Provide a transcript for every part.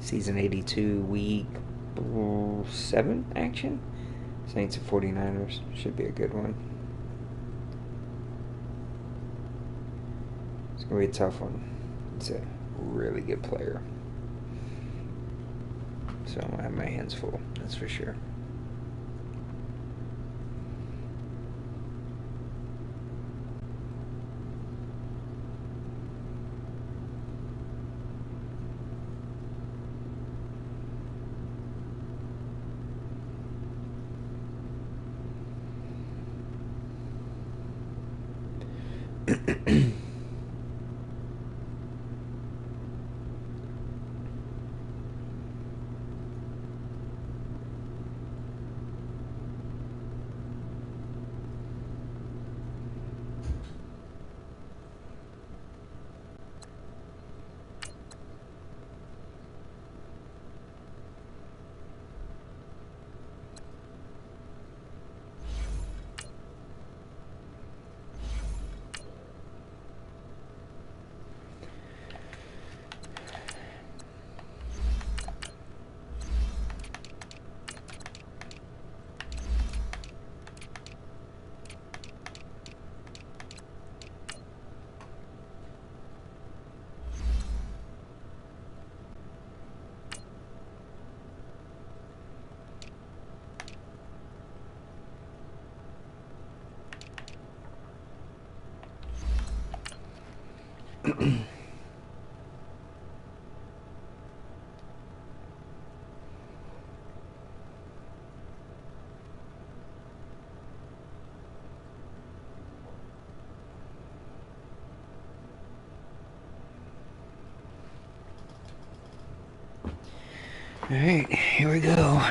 Season 82, week 7 action. Saints and 49ers. Should be a good one. It's going to be a tough one. It's a really good player. So I have my hands full, that's for sure. All right, here we go.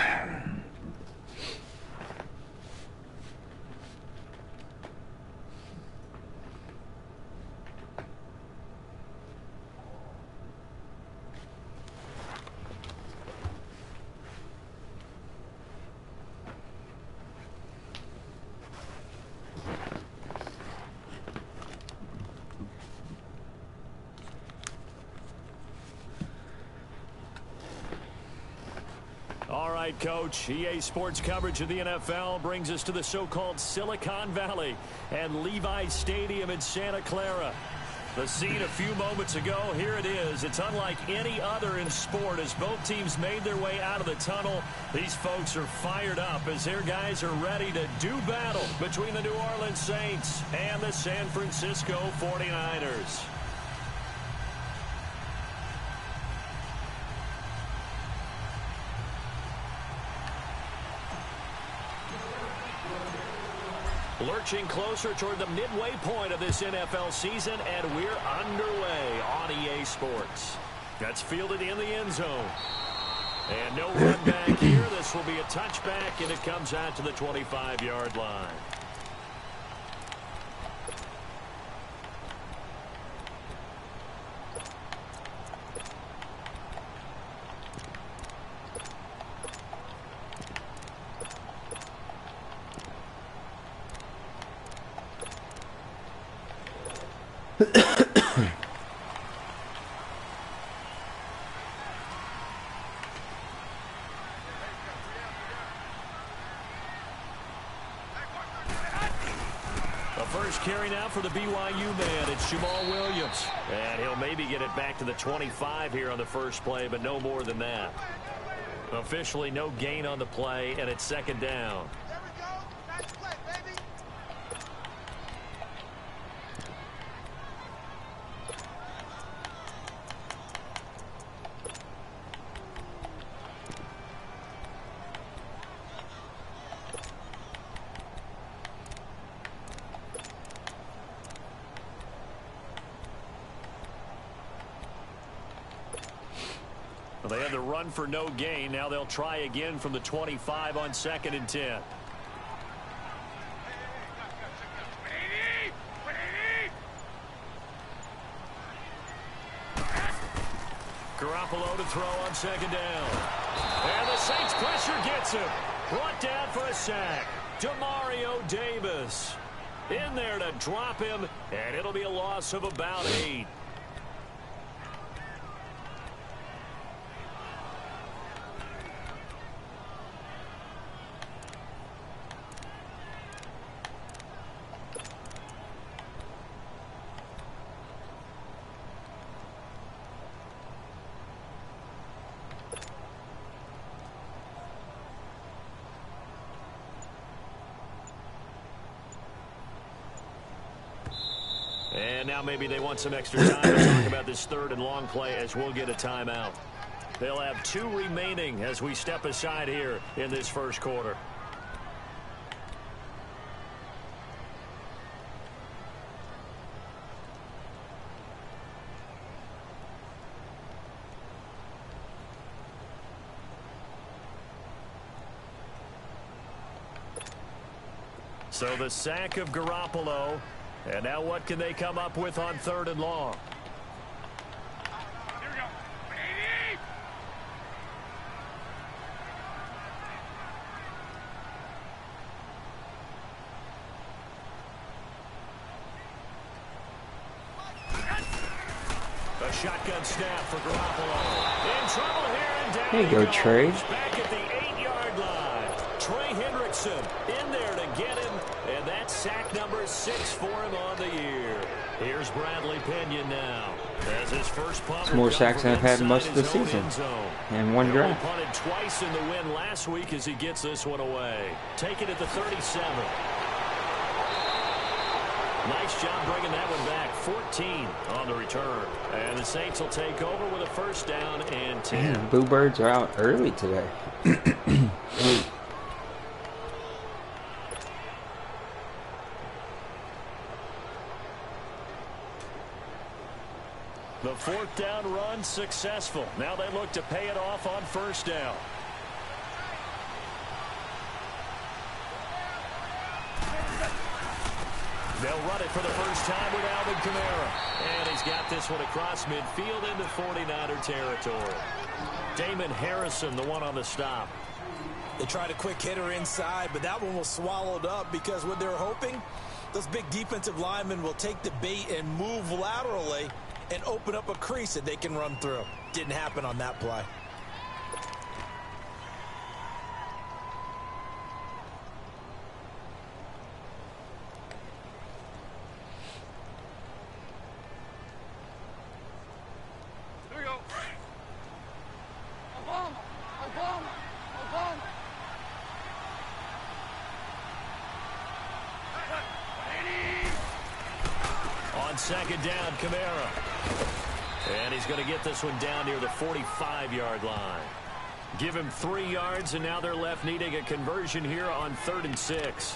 All right, Coach. EA Sports coverage of the NFL brings us to the so-called Silicon Valley and Levi Stadium in Santa Clara. The scene a few moments ago, here it is. It's unlike any other in sport as both teams made their way out of the tunnel. These folks are fired up as their guys are ready to do battle between the New Orleans Saints and the San Francisco 49ers. Lurching closer toward the midway point of this NFL season, and we're underway on EA Sports. That's fielded in the end zone. And no run back here. This will be a touchback, and it comes out to the 25-yard line. First carry now for the BYU man. It's Jamal Williams. And he'll maybe get it back to the 25 here on the first play, but no more than that. Officially no gain on the play, and it's second down. There we go. Nice play, baby. Well, they had the run for no gain. Now they'll try again from the 25 on 2nd and 10. Garoppolo to throw on 2nd down. And the Saints pressure gets him. Brought down for a sack. Demario Davis in there to drop him, and it'll be a loss of about 8. And now maybe they want some extra time to talk about this third and long play as we'll get a timeout. They'll have 2 remaining as we step aside here in this first quarter. So the sack of Garoppolo. And now what can they come up with on third and long? Here we go. A shotgun snap for Garoppolo. In trouble here and down. There you go, Trey. Back at the 8-yard line. Trey Hendrickson in there to get him. And that's sack number 6 for him on the year. Here's Bradley Pinion now. As his first punt. It's more sacks than I've had most of the season. And one draft. He punted twice in the win last week as he gets this one away. Take it at the 37. Nice job bringing that one back. 14 on the return. And the Saints will take over with a first down and 10. Man, Boo Birds are out early today. The 4th down run successful. Now they look to pay it off on first down. They'll run it for the first time with Alvin Kamara. And he's got this one across midfield into 49er territory. Damon Harrison, the one on the stop. They tried a quick hitter inside, but that one was swallowed up because what they're hoping, those big defensive linemen will take the bait and move laterally and open up a crease that they can run through. Didn't happen on that play. Here we go. Obama. Obama. Obama. On second down, Kamara. And he's going to get this one down near the 45-yard line. Give him 3 yards, and now they're left needing a conversion here on 3rd and 6.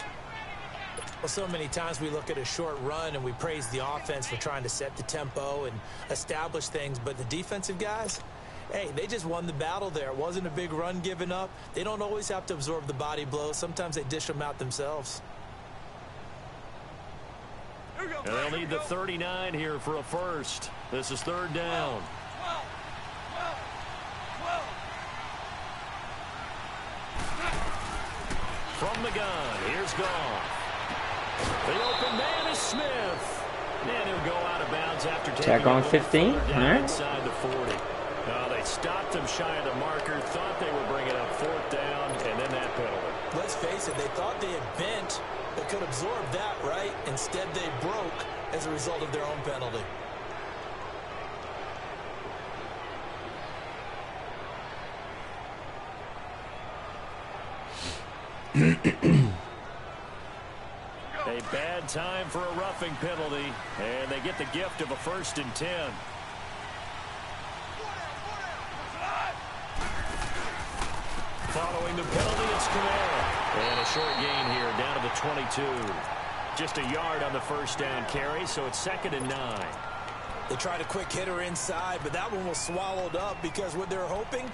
Well, so many times we look at a short run and we praise the offense for trying to set the tempo and establish things, but the defensive guys, hey, they just won the battle there. It wasn't a big run given up. They don't always have to absorb the body blows. Sometimes they dish them out themselves. And they'll need the 39 here for a first. This is 3rd down. From the gun, here's Goff. The open man is Smith. And he'll go out of bounds after taking Tack on 15. All right. Inside the 40. They stopped him shy of the marker, thought they were bringing up 4th down, and then that penalty. Let's face it, they thought they had bent but could absorb that, right? Instead, they broke as a result of their own penalty. A bad time for a roughing penalty, and they get the gift of a 1st and 10. Following the penalty, it's Kamara. And a short gain here down to the 22. Just a yard on the first down carry, so it's 2nd and 9. They tried a quick hitter inside, but that one was swallowed up because what they're hoping,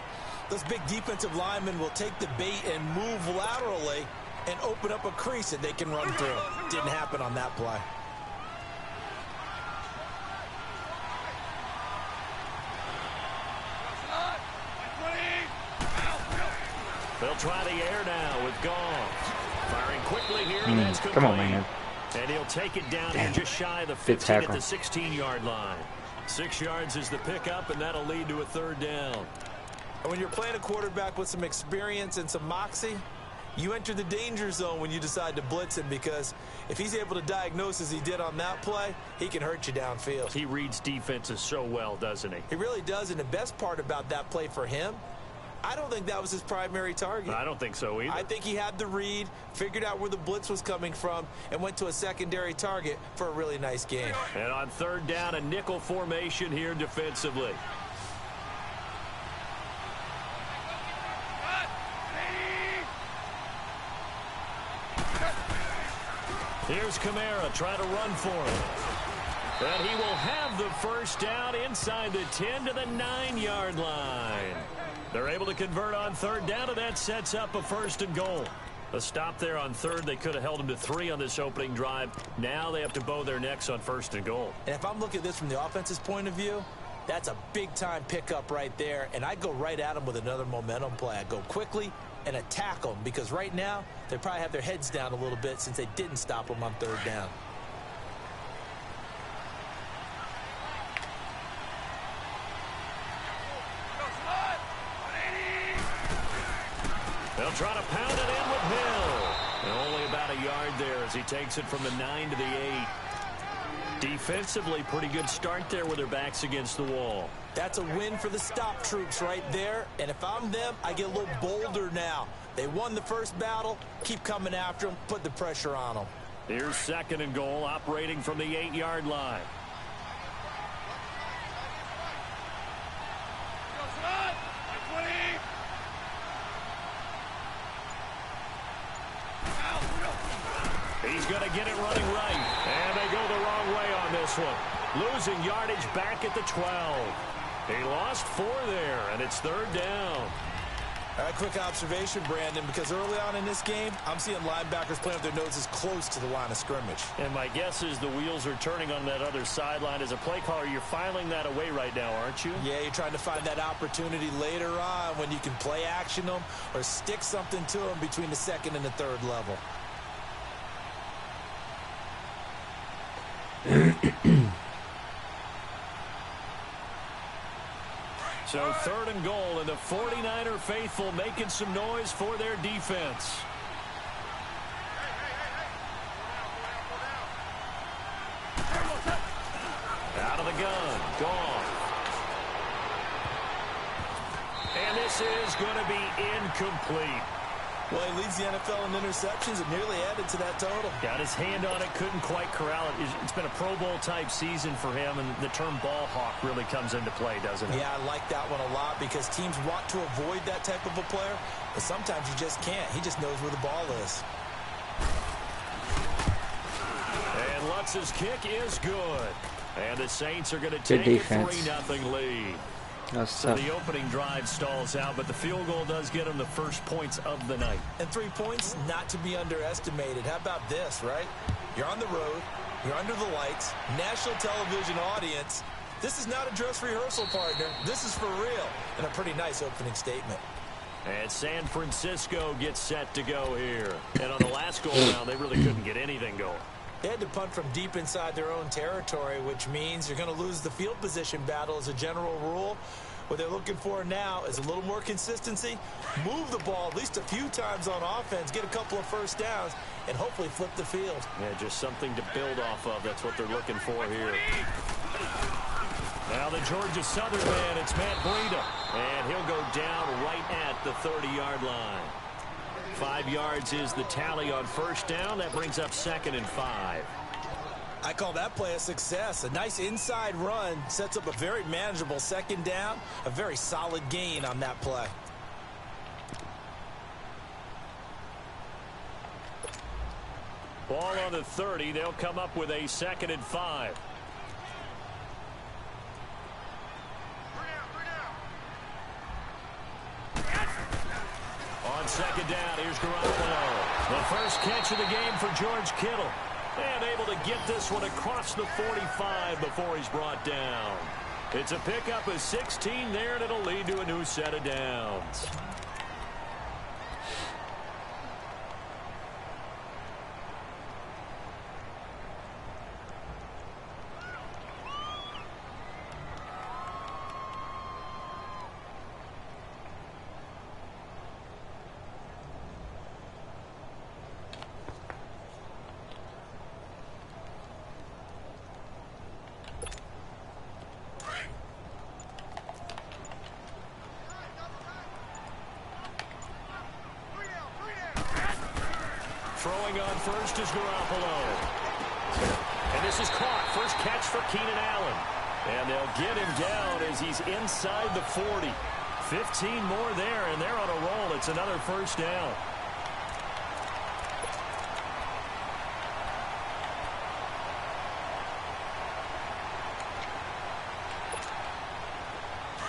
those big defensive linemen will take the bait and move laterally and open up a crease that they can run through. Didn't happen on that play. They'll try the air now with Goff. Firing quickly here, and that's complete. Come on, man. And he'll take it down here just shy of the 15 at the 16-yard line. 6 yards is the pickup, and that'll lead to a 3rd down. And when you're playing a quarterback with some experience and some moxie, you enter the danger zone when you decide to blitz him, because if he's able to diagnose as he did on that play, he can hurt you downfield. He reads defenses so well, doesn't he? He really does, and the best part about that play for him, I don't think that was his primary target. I don't think so either. I think he had the read, figured out where the blitz was coming from, and went to a secondary target for a really nice game. And on third down, a nickel formation here defensively. Here's Kamara trying to run for him. And he will have the first down inside the 10 to the 9-yard line. They're able to convert on third down, and that sets up a 1st and goal. A stop there on third. They could have held him to 3 on this opening drive. Now they have to bow their necks on 1st and goal. And if I'm looking at this from the offense's point of view, that's a big-time pickup right there, and I go right at him with another momentum play. I go quickly and attack them, because right now they probably have their heads down a little bit since they didn't stop them on third down. They'll try to pound it in with Hill. And only about a yard there as he takes it from the 9 to the 8. Defensively, pretty good start there with their backs against the wall. That's a win for the stop troops right there. And if I'm them, I get a little bolder now. They won the first battle. Keep coming after them. Put the pressure on them. Here's 2nd and goal, operating from the 8-yard line. He's going to get it running right. And they go the wrong way on this one. Losing yardage back at the 12. He lost 4 there, and it's 3rd down. All right, quick observation, Brandon, because early on in this game, I'm seeing linebackers playing with their noses close to the line of scrimmage. And my guess is the wheels are turning on that other sideline. As a play caller, you're filing that away right now, aren't you? Yeah, you're trying to find that opportunity later on when you can play action them or stick something to them between the 2nd and the 3rd level. So 3rd and goal, and the 49er faithful making some noise for their defense. Out of the gun, gone. And this is going to be incomplete. Well, he leads the NFL in interceptions and nearly added to that total. Got his hand on it, couldn't quite corral it. It's been a Pro Bowl-type season for him, and the term ball hawk really comes into play, doesn't it? Yeah, I like that one a lot because teams want to avoid that type of a player, but sometimes you just can't. He just knows where the ball is. And Lutz's kick is good. And the Saints are going to take a 3-0 lead. So the opening drive stalls out, but the field goal does get them the first points of the night. And 3 points, not to be underestimated. How about this, right? You're on the road. You're under the lights. National television audience. This is not a dress rehearsal, partner. This is for real. And a pretty nice opening statement. And San Francisco gets set to go here. And on the last go-around, they really couldn't get anything going. They had to punt from deep inside their own territory, which means you're going to lose the field position battle as a general rule. What they're looking for now is a little more consistency, move the ball at least a few times on offense, get a couple of first downs, and hopefully flip the field. Yeah, just something to build off of. That's what they're looking for here. Now the Georgia Southern man, it's Matt Breida. And he'll go down right at the 30-yard line. 5 yards is the tally on first down. That brings up 2nd and 5. I call that play a success. A nice inside run sets up a very manageable 2nd down. A very solid gain on that play. Ball on the 30. They'll come up with a 2nd and 5. On 2nd down, here's Garoppolo. The first catch of the game for George Kittle. And able to get this one across the 45 before he's brought down. It's a pickup of 16 there, and it'll lead to a new set of downs. Throwing on first is Garoppolo. And this is caught. First catch for Keenan Allen. And they'll get him down as he's inside the 40. 15 more there, and they're on a roll. It's another first down.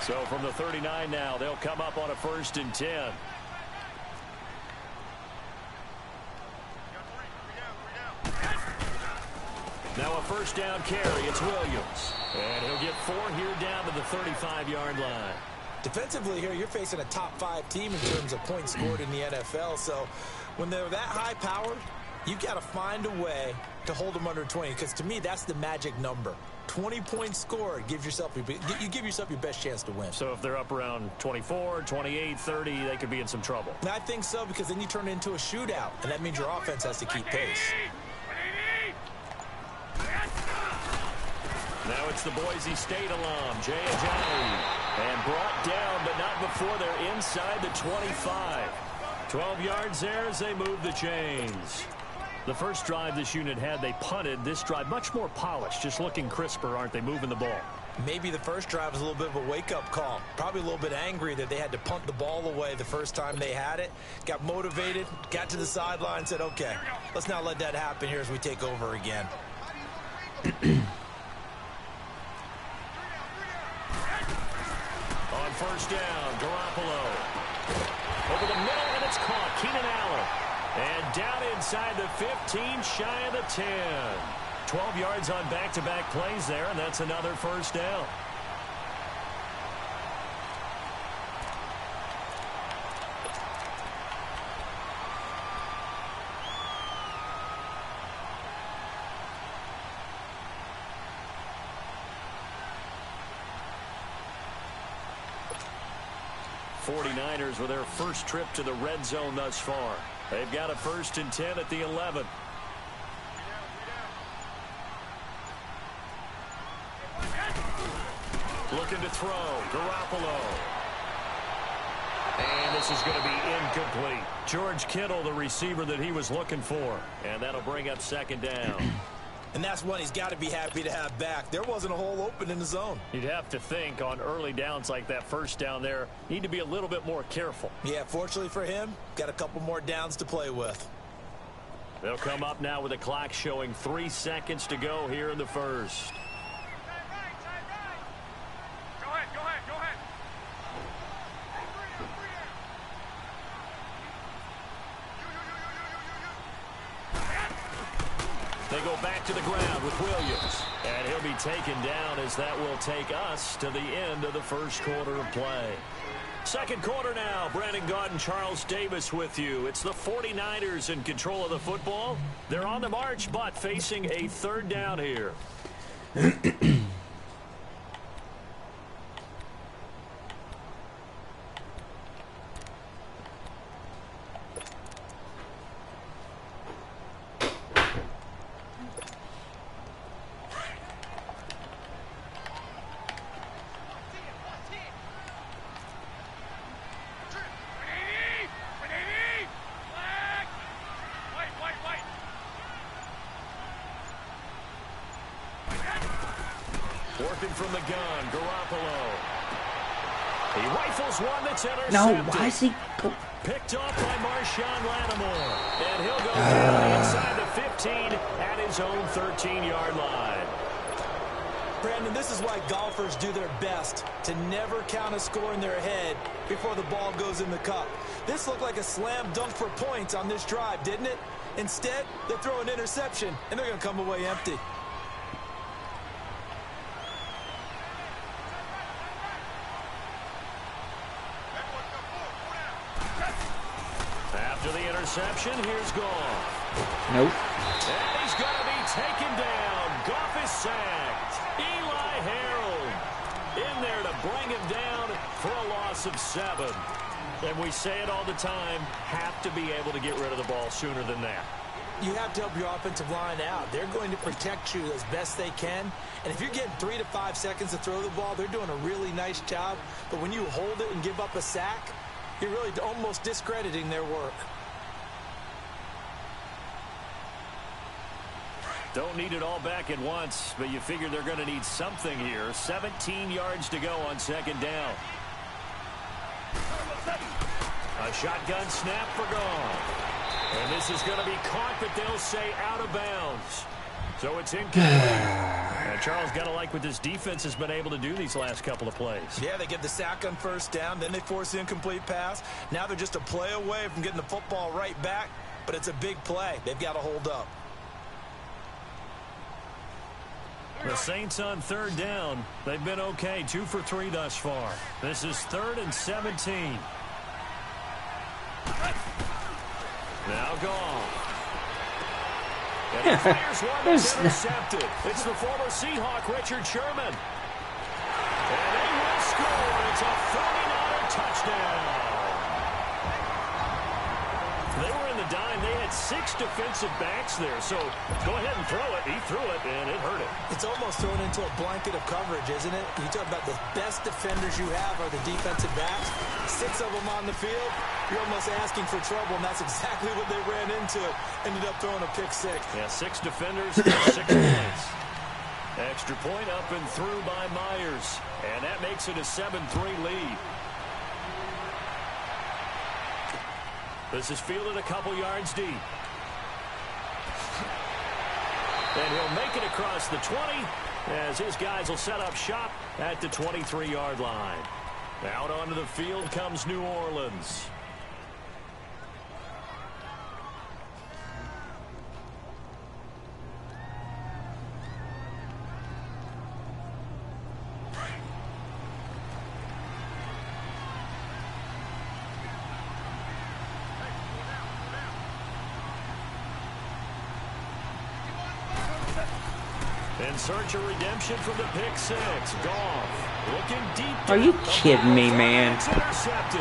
So from the 39 now, they'll come up on a 1st and 10. Now a first down carry. It's Williams. And he'll get 4 here down to the 35-yard line. Defensively here, you're facing a top 5 team in terms of points scored in the NFL. So when they're that high powered, you've got to find a way to hold them under 20. Because to me, that's the magic number. 20 points scored, you give yourself your best chance to win. So if they're up around 24, 28, 30, they could be in some trouble. And I think so, because then you turn it into a shootout, and that means your offense has to keep pace. Now it's the Boise State alum, Jay Ajayi. And brought down, but not before they're inside the 25. 12 yards there as they move the chains. The first drive this unit had, they punted. This drive, much more polished, just looking crisper, aren't they, moving the ball? Maybe the first drive was a little bit of a wake-up call. Probably a little bit angry that they had to punt the ball away the first time they had it. Got motivated, got to the sideline, said, okay, let's not let that happen here as we take over again. On first down, Garoppolo. Over the middle, and it's caught. Keenan Allen. And down inside the 15, shy of the 10. 12 yards on back-to-back plays there, and that's another first down. '49ers with their first trip to the red zone thus far. They've got a 1st and 10 at the 11. Looking to throw. Garoppolo. And this is going to be incomplete. George Kittle, the receiver that he was looking for. And that'll bring up 2nd down. And that's one he's got to be happy to have back. There wasn't a hole open in the zone. You'd have to think on early downs like that first down there, need to be a little bit more careful. Yeah, fortunately for him, got a couple more downs to play with. They'll come up now with a clock showing 3 seconds to go here in the first. They go back to the ground with Williams. And he'll be taken down as that will take us to the end of the first quarter of play. Second quarter now. Brandon Gaudin and Charles Davis with you. It's the 49ers in control of the football. They're on the march, but facing a 3rd down here. Working from the gun, Garoppolo. He rifles one that's intercepted. No, why is he... Picked off by Marshawn Lattimore. And he'll go down inside the 15 at his own 13-yard line. Brandon, this is why golfers do their best to never count a score in their head before the ball goes in the cup. This looked like a slam dunk for points on this drive, didn't it? Instead, they throw an interception, and they're going to come away empty. After the interception, here's Goff. Nope. And he's going to be taken down. Goff is sacked. Eli Harold in there to bring him down for a loss of 7. And we say it all the time, have to be able to get rid of the ball sooner than that. You have to help your offensive line out. They're going to protect you as best they can. And if you're getting 3 to 5 seconds to throw the ball, they're doing a really nice job. But when you hold it and give up a sack, you're really almost discrediting their work. Don't need it all back at once, but you figure they're going to need something here. 17 yards to go on second down. A shotgun snap for gone. And this is going to be caught, but they'll say out of bounds. So it's incomplete. And Charles, got to like what this defense has been able to do these last couple of plays. Yeah, they get the sack on first down, then they force the incomplete pass. Now they're just a play away from getting the football right back, but it's a big play. They've got to hold up. The Saints on third down. They've been okay, 2 for 3 thus far. This is 3rd and 17. Now gone. And he fires one that's intercepted. It's the former Seahawk, Richard Sherman. And they will score. It's a 49er touchdown. They were in the dime. They had 6 defensive backs there. So go ahead and throw it. He threw it, and it hurt him. It's almost thrown into a blanket of coverage, isn't it? You talk about the best defenders you have are the defensive backs. 6 of them on the field. You're almost asking for trouble, and that's exactly what they ran into. Ended up throwing a pick 6. Yeah, 6 defenders, 6 points. Extra point up and through by Myers. And that makes it a 7-3 lead. This is fielded a couple yards deep. And he'll make it across the 20 as his guys will set up shop at the 23-yard line. Out onto the field comes New Orleans. In search of redemption from the pick 6. Goff looking deep. Are you kidding me, man? Intercepted.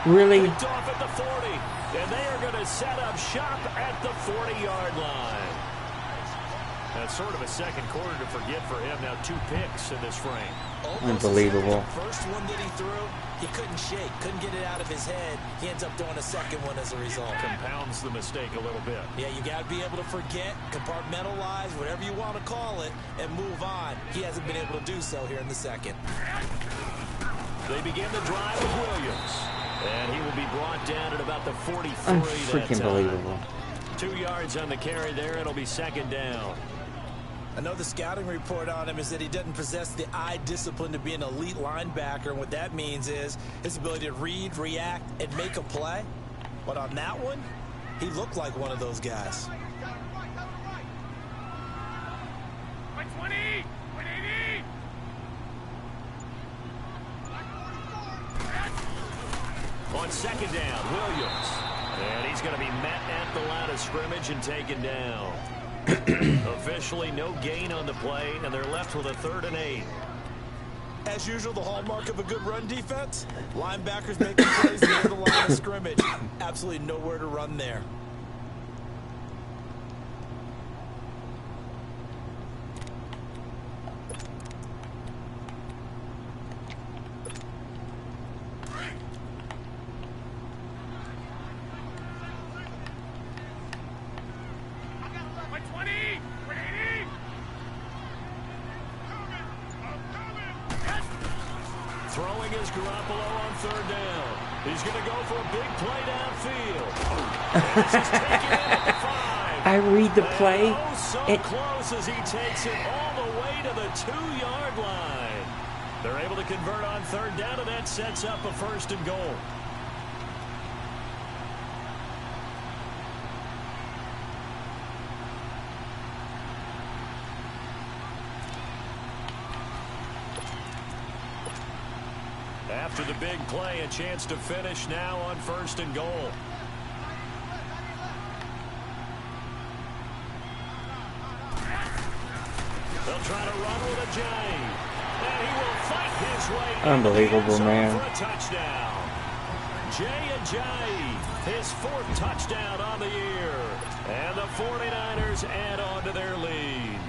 Really? Picked off at the 40. And they are going to set up shop at the 40-yard line. That's sort of a second quarter to forget for him. Now 2 picks in this frame. Unbelievable. First one that he threw, he couldn't shake, couldn't get it out of his head. He ends up throwing a second one as a result. Compounds the mistake a little bit. Yeah, you got to be able to forget, compartmentalize, whatever you want to call it, and move on. He hasn't been able to do so here in the second. They begin the drive with Williams. And he will be brought down at about the 43 Unfreaking believable. 2 yards on the carry there. It'll be second down. I know the scouting report on him is that he doesn't possess the eye discipline to be an elite linebacker, and what that means is his ability to read, react, and make a play. But on that one, he looked like one of those guys. On second down, Williams. And he's going to be met at the line of scrimmage and taken down. Officially no gain on the play, and they're left with a 3rd and 8. As usual, the hallmark of a good run defense, linebackers making plays near the line of scrimmage. Absolutely nowhere to run there. Throwing is Garoppolo on 3rd down. He's going to go for a big play downfield. This is taken in at the 5. I read the play. And so close as he takes it all the way to the 2-yard line. They're able to convert on 3rd down, and that sets up a 1st and goal. After the big play, a chance to finish now on 1st and goal. They'll try to run with a J. And he will fight his way. Unbelievable, man. For a touchdown. J, his 4th touchdown on the year. And the 49ers add on to their lead.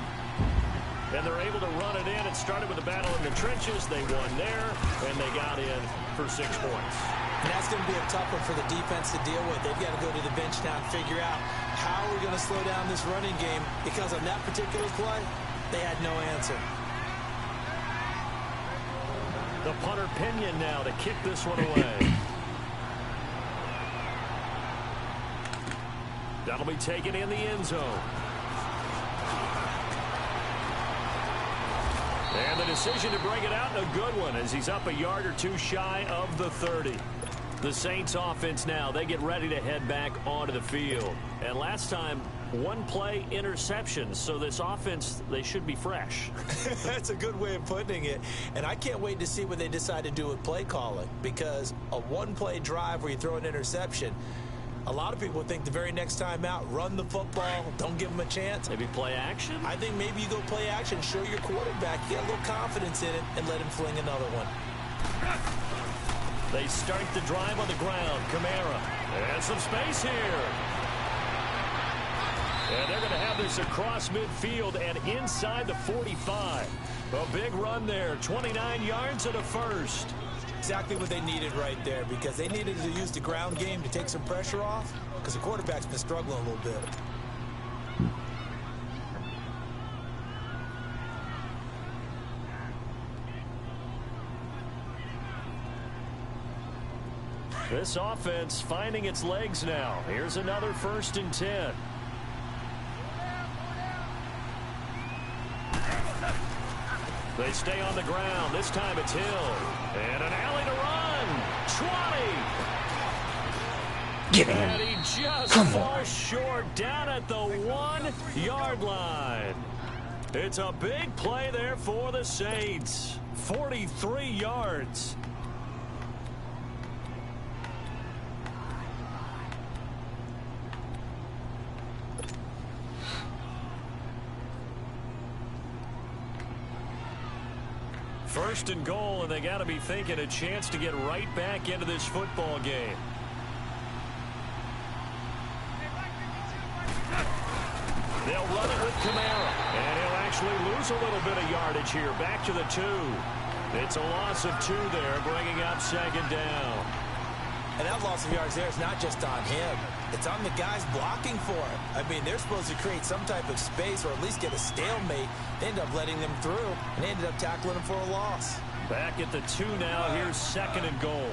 And they're able to run it in. It started with a battle in the trenches. They won there, and they got in for 6 points. And that's going to be a tough one for the defense to deal with. They've got to go to the bench now and figure out how are we going to slow down this running game? Because on that particular play, they had no answer. The punter Pinion now to kick this one away. That'll be taken in the end zone. And the decision to bring it out in a good one as he's up a yard or two shy of the 30. The Saints offense now, they get ready to head back onto the field. And last time, one play interceptions, so this offense, they should be fresh. That's a good way of putting it. And I can't wait to see what they decide to do with play calling, because a one-play drive where you throw an interception, a lot of people think the very next time out, run the football, don't give them a chance. Maybe play action? I think maybe you go play action, show your quarterback, you get a little confidence in it, and let him fling another one. They start the drive on the ground. Kamara. And some space here. And they're going to have this across midfield and inside the 45. A big run there. 29 yards and a first. Exactly what they needed right there, because they needed to use the ground game to take some pressure off, because the quarterback's been struggling a little bit. This offense finding its legs now. Here's another 1st and 10. They stay on the ground. This time it's Hill. And an alley to run. 20. Get him. And he just falls short down at the 1-yard line. It's a big play there for the Saints. 43 yards. First and goal, and they got to be thinking a chance to get right back into this football game. They'll run it with Kamara, and he'll actually lose a little bit of yardage here. Back to the 2. It's a loss of 2 there, bringing up 2nd down. And that loss of yards there is not just on him. It's on the guys blocking for him. I mean, they're supposed to create some type of space or at least get a stalemate. They end up letting them through, and they ended up tackling them for a loss. Back at the 2 now. Here's 2nd and goal.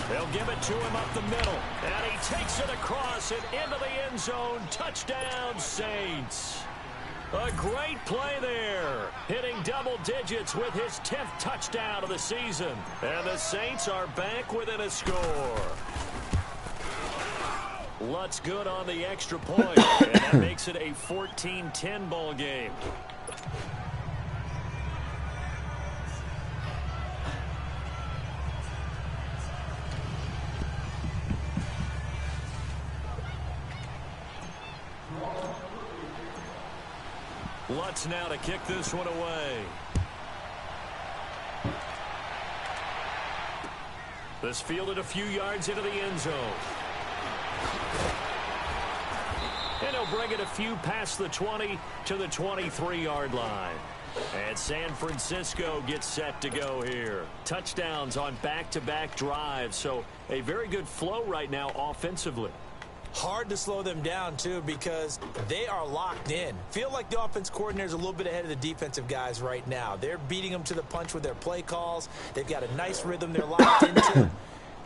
They'll give it to him up the middle. And he takes it across and into the end zone. Touchdown, Saints. A great play there. Hitting double digits with his 10th touchdown of the season. And the Saints are back within a score. Lutz good on the extra point. And that makes it a 14-10 ball game. Lutz now to kick this one away. This fielded a few yards into the end zone. And he'll bring it a few past the 20 to the 23-yard line. And San Francisco gets set to go here. Touchdowns on back-to-back drives. So a very good flow right now offensively. Hard to slow them down, too, because they are locked in. Feel like the offense coordinator's a little bit ahead of the defensive guys right now. They're beating them to the punch with their play calls. They've got a nice rhythm they're locked into.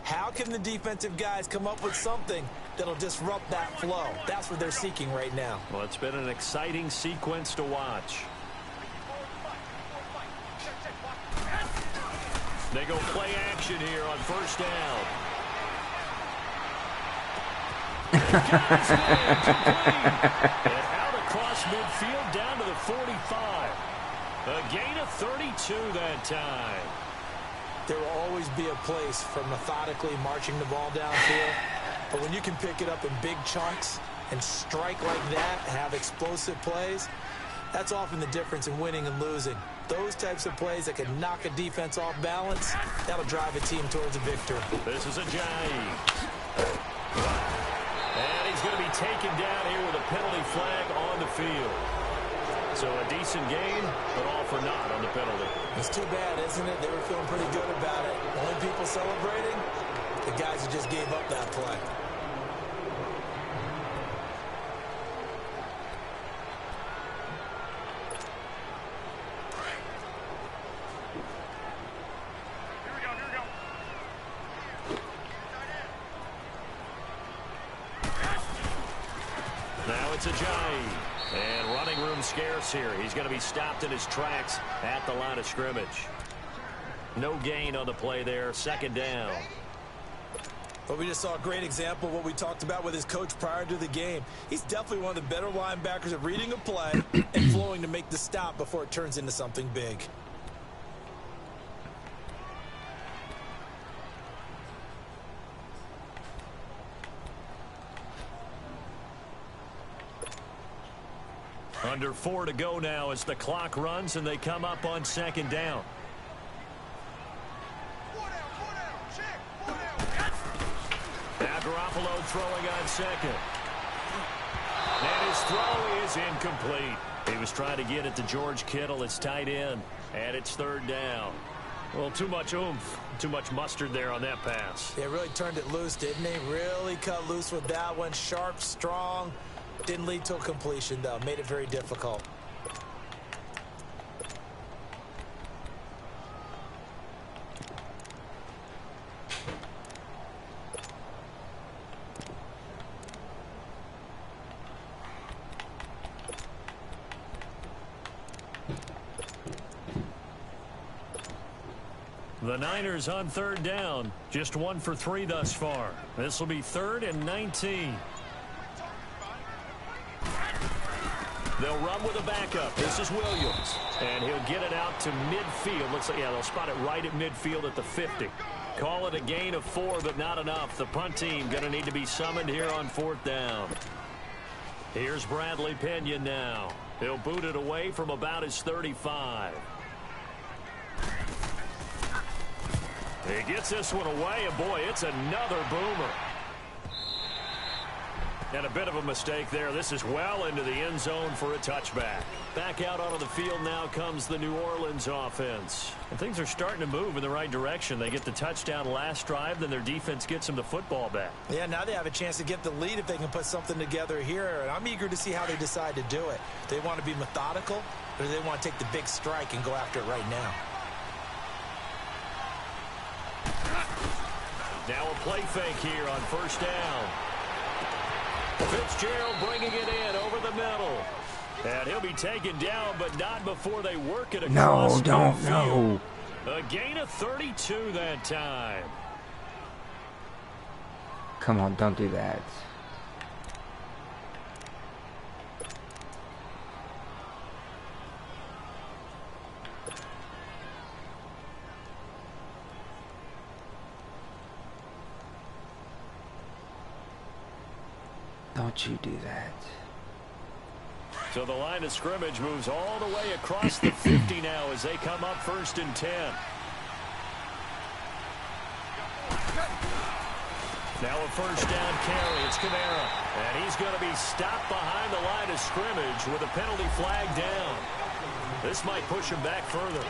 How can the defensive guys come up with something that'll disrupt that flow? That's what they're seeking right now. Well, it's been an exciting sequence to watch. They go play action here on 1st down. And out across midfield down to the 45. A gain of 32 that time. There will always be a place for methodically marching the ball downfield. But when you can pick it up in big chunks and strike like that, have explosive plays, that's often the difference in winning and losing. Those types of plays that can knock a defense off balance, that'll drive a team towards a victory. This is a James. And he's going to be taken down here with a penalty flag on the field. So a decent game, but all for naught on the penalty. It's too bad, isn't it? They were feeling pretty good about it. Only people celebrating, The guys who just gave up that play. Now it's Ajayi. And running room scarce here. He's going to be stopped in his tracks at the line of scrimmage. No gain on the play there. Second down. But we just saw a great example of what we talked about with his coach prior to the game. He's definitely one of the better linebackers at reading a play and flowing to make the stop before it turns into something big. Under 4 to go now as the clock runs and they come up on second down. Now Garoppolo throwing on second. And his throw is incomplete. He was trying to get it to George Kittle, his tight end. And it's third down. Well, too much oomph, too much mustard there on that pass. They really turned it loose, didn't they? Really cut loose with that one. Sharp, strong. Didn't lead to a completion, though. Made it very difficult. The Niners on third down. Just 1 for 3 thus far. This will be 3rd and 19. They'll run with a backup. This is Williams. And he'll get it out to midfield. Looks like, yeah, they'll spot it right at midfield at the 50. Call it a gain of 4, but not enough. The punt team going to need to be summoned here on 4th down. Here's Bradley Pinion now. He'll boot it away from about his 35. He gets this one away, and boy, it's another boomer. And a bit of a mistake there. This is well into the end zone for a touchback. Back out onto the field now comes the New Orleans offense. And things are starting to move in the right direction. They get the touchdown last drive, then their defense gets them the football back. Yeah, now they have a chance to get the lead if they can put something together here. And I'm eager to see how they decide to do it. Do they want to be methodical, or do they want to take the big strike and go after it right now? Now a play fake here on first down. Fitzgerald bringing it in over the middle. And he'll be taken down, but not before they work it across. No, don't, no. A gain of 32 that time. Come on, don't do that. Don't you do that. So the line of scrimmage moves all the way across the 50 now as they come up 1st and 10. Now a first down carry. It's Kamara. And he's going to be stopped behind the line of scrimmage with a penalty flag down. This might push him back further.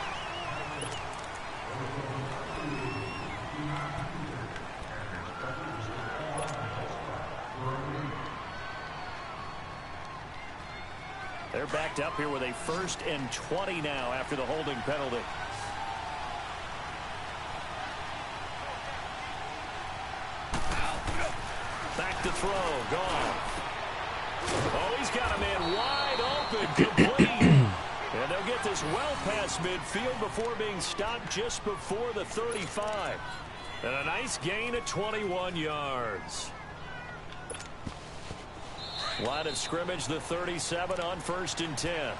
They're backed up here with a 1st and 20 now after the holding penalty. Back to throw. Gone. Oh, he's got a man wide open. Complete. And they'll get this well past midfield before being stopped just before the 35. And a nice gain of 21 yards. Line of scrimmage, the 37 on 1st and 10.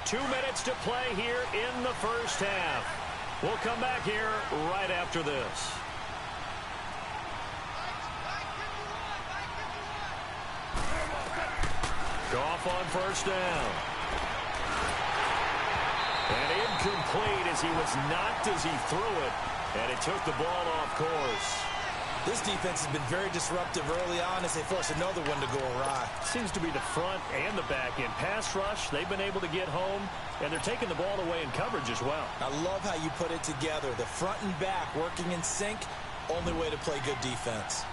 2 minutes to play here in the first half. We'll come back here right after this. Goff on first down. And incomplete as he was knocked as he threw it. And it took the ball off course. This defense has been very disruptive early on as they force another one to go awry. Seems to be the front and the back end. Pass rush, they've been able to get home, and they're taking the ball away in coverage as well. I love how you put it together. The front and back working in sync, only way to play good defense.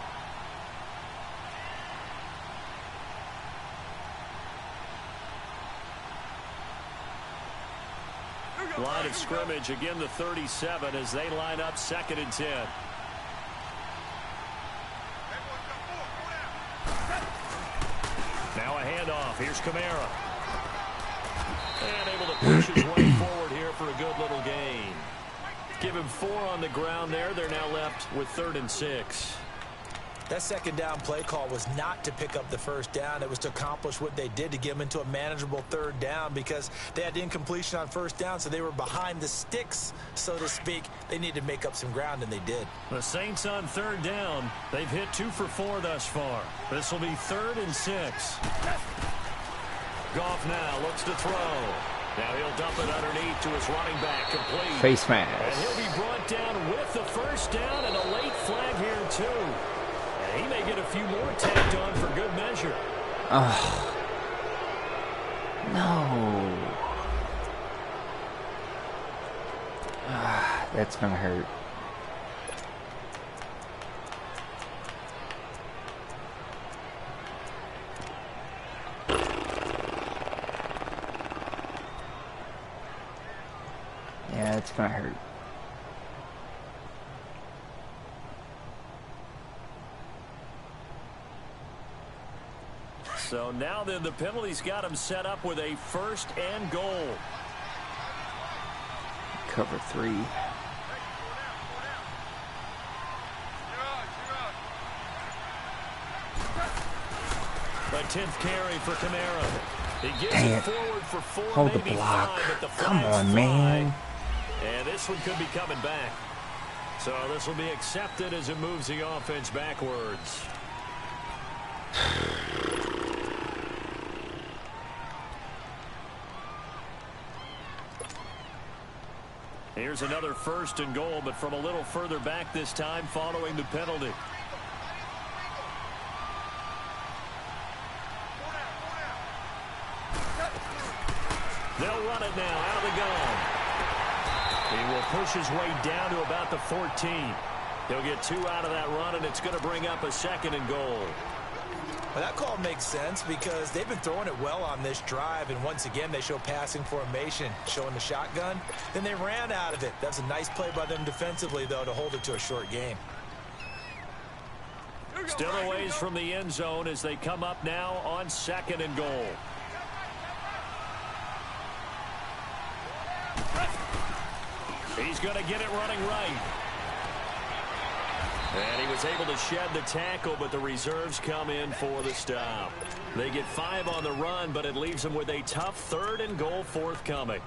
Line of scrimmage, again the 37 as they line up 2nd and 10. Now a handoff. Here's Kamara. And able to push his way forward here for a good little gain. Give him 4 on the ground there. They're now left with 3rd and 6. That second down play call was not to pick up the first down. It was to accomplish what they did to get them into a manageable 3rd down because they had incompletion on first down, so they were behind the sticks, so to speak. They needed to make up some ground, and they did. The Saints on 3rd down. They've hit 2 for 4 thus far. This will be 3rd and 6. Goff now looks to throw. Now he'll dump it underneath to his running back, complete. Face mask. And he'll be brought down with the first down and a late flag here, too. And he may get a few more tacked on for good measure. No. That's going to hurt. Yeah, it's going to hurt. So now then the penalty's got him set up with a 1st and goal. Cover 3. A 10th carry for Kamara. He gives Dang it it. forward for 4, Hold the maybe block. 5, but the Come flags on, fly. man. And this one could be coming back. So this will be accepted as it moves the offense backwards. Here's another 1st and goal, but from a little further back this time following the penalty. They'll run it now out of the gun. He will push his way down to about the 14. He'll get 2 out of that run, and it's going to bring up a 2nd and goal. Well, that call makes sense because they've been throwing it well on this drive, and once again they show passing formation, showing the shotgun. Then they ran out of it. That's a nice play by them defensively, though, to hold it to a short game. Still a ways from the end zone as they come up now on 2nd and goal. He's going to get it running right. And he was able to shed the tackle, but the reserves come in for the stop. They get 5 on the run, but it leaves them with a tough 3rd and goal forthcoming.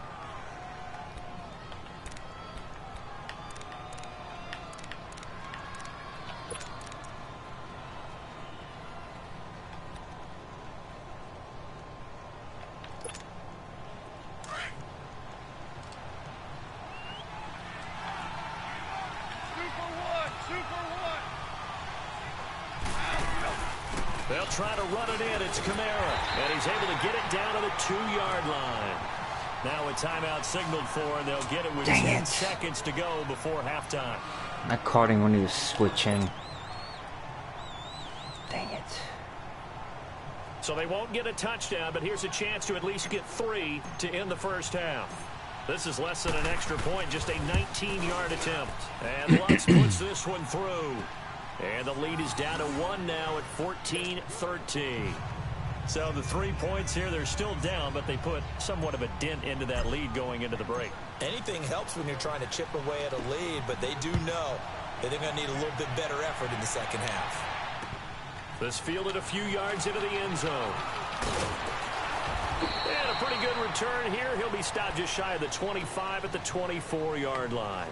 They'll try to run it in. It's Kamara. And he's able to get it down to the 2-yard line. Now a timeout signaled for, and they'll get it with 10 seconds to go before halftime. I caught him when he was switching. Dang it. So they won't get a touchdown, but here's a chance to at least get 3 to end the first half. This is less than an extra point, just a 19-yard attempt. And Lutz puts this one through. And the lead is down to 1 now at 14-13. So the 3 points here, they're still down, but they put somewhat of a dent into that lead going into the break. Anything helps when you're trying to chip away at a lead, but they do know that they're going to need a little bit better effort in the second half. This fielded a few yards into the end zone. And a pretty good return here. He'll be stopped just shy of the 25 at the 24-yard line.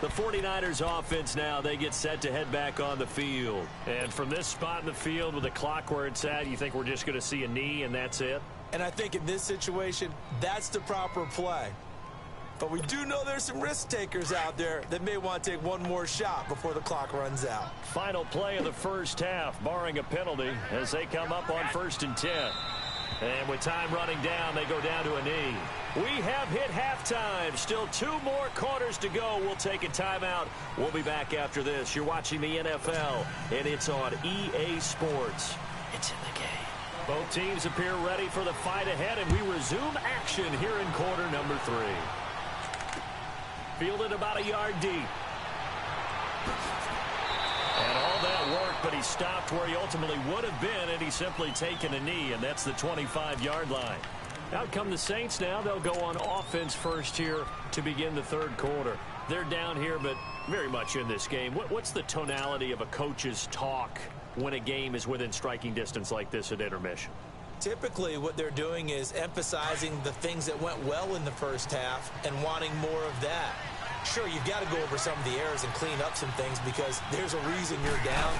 The 49ers offense now, they get set to head back on the field. And from this spot in the field with the clock where it's at, you think we're just going to see a knee and that's it? And I think in this situation, that's the proper play. But we do know there's some risk takers out there that may want to take one more shot before the clock runs out. Final play of the first half, barring a penalty, as they come up on 1st and 10. And with time running down, they go down to a knee. We have hit halftime. Still 2 more quarters to go. We'll take a timeout. We'll be back after this. You're watching the NFL, and it's on EA Sports. It's in the game. Both teams appear ready for the fight ahead, and we resume action here in quarter number 3. Fielded about a yard deep. And all that work, but he stopped where he ultimately would have been, and he's simply taken a knee, and that's the 25-yard line. Out come the Saints now. They'll go on offense first here to begin the 3rd quarter. They're down here, but very much in this game. What's the tonality of a coach's talk when a game is within striking distance like this at intermission? Typically, what they're doing is emphasizing the things that went well in the first half and wanting more of that. Sure, you've got to go over some of the errors and clean up some things because there's a reason you're down.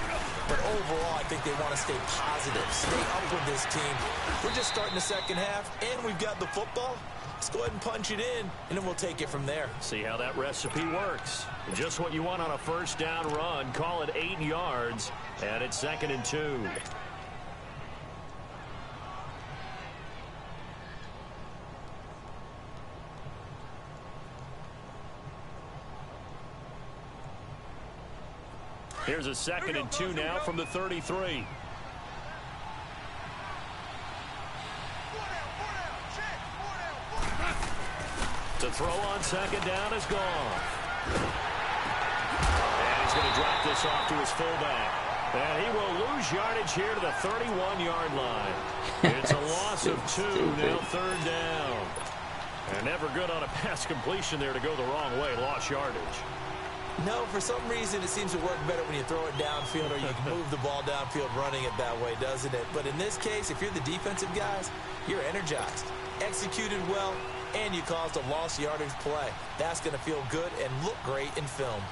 But overall, I think they want to stay positive, stay up with this team. We're just starting the second half, and we've got the football. Let's go ahead and punch it in, and then we'll take it from there. See how that recipe works. Just what you want on a first down run. Call it 8 yards, and it's 2nd and 2. Here's a 2nd and 2 now from the 33. To throw on 2nd down is gone. And he's going to drop this off to his fullback. And he will lose yardage here to the 31-yard line. It's a loss of 2, now 3rd down. And never good on a pass completion there to go the wrong way, lost yardage. No, for some reason it seems to work better when you throw it downfield or you can move the ball downfield running it that way, doesn't it? But in this case, if you're the defensive guys, you're energized, executed well, and you caused a lost yardage play. That's going to feel good and look great in film.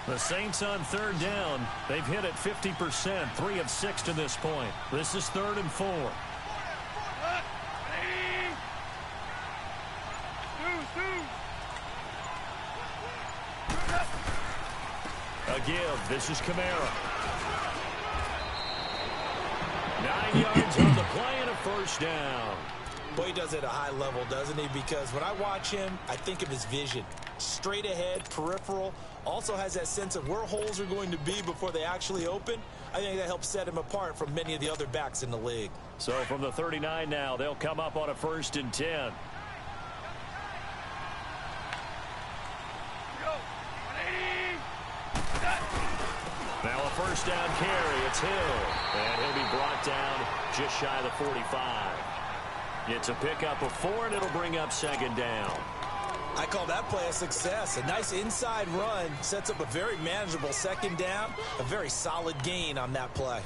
The Saints on 3rd down. They've hit it 50%, 3 of 6 to this point. This is 3rd and 4. A give. This is Kamara. 9 yards on the play and a first down. Boy, he does it at a high level, doesn't he? Because when I watch him, I think of his vision. Straight ahead, peripheral. Also has that sense of where holes are going to be before they actually open. I think that helps set him apart from many of the other backs in the league. So from the 39 now, they'll come up on a 1st and 10. Now a first down carry. It's Hill. And he'll be brought down just shy of the 45. It's a pickup of 4, and it'll bring up 2nd down. I call that play a success. A nice inside run sets up a very manageable 2nd down. A very solid gain on that play.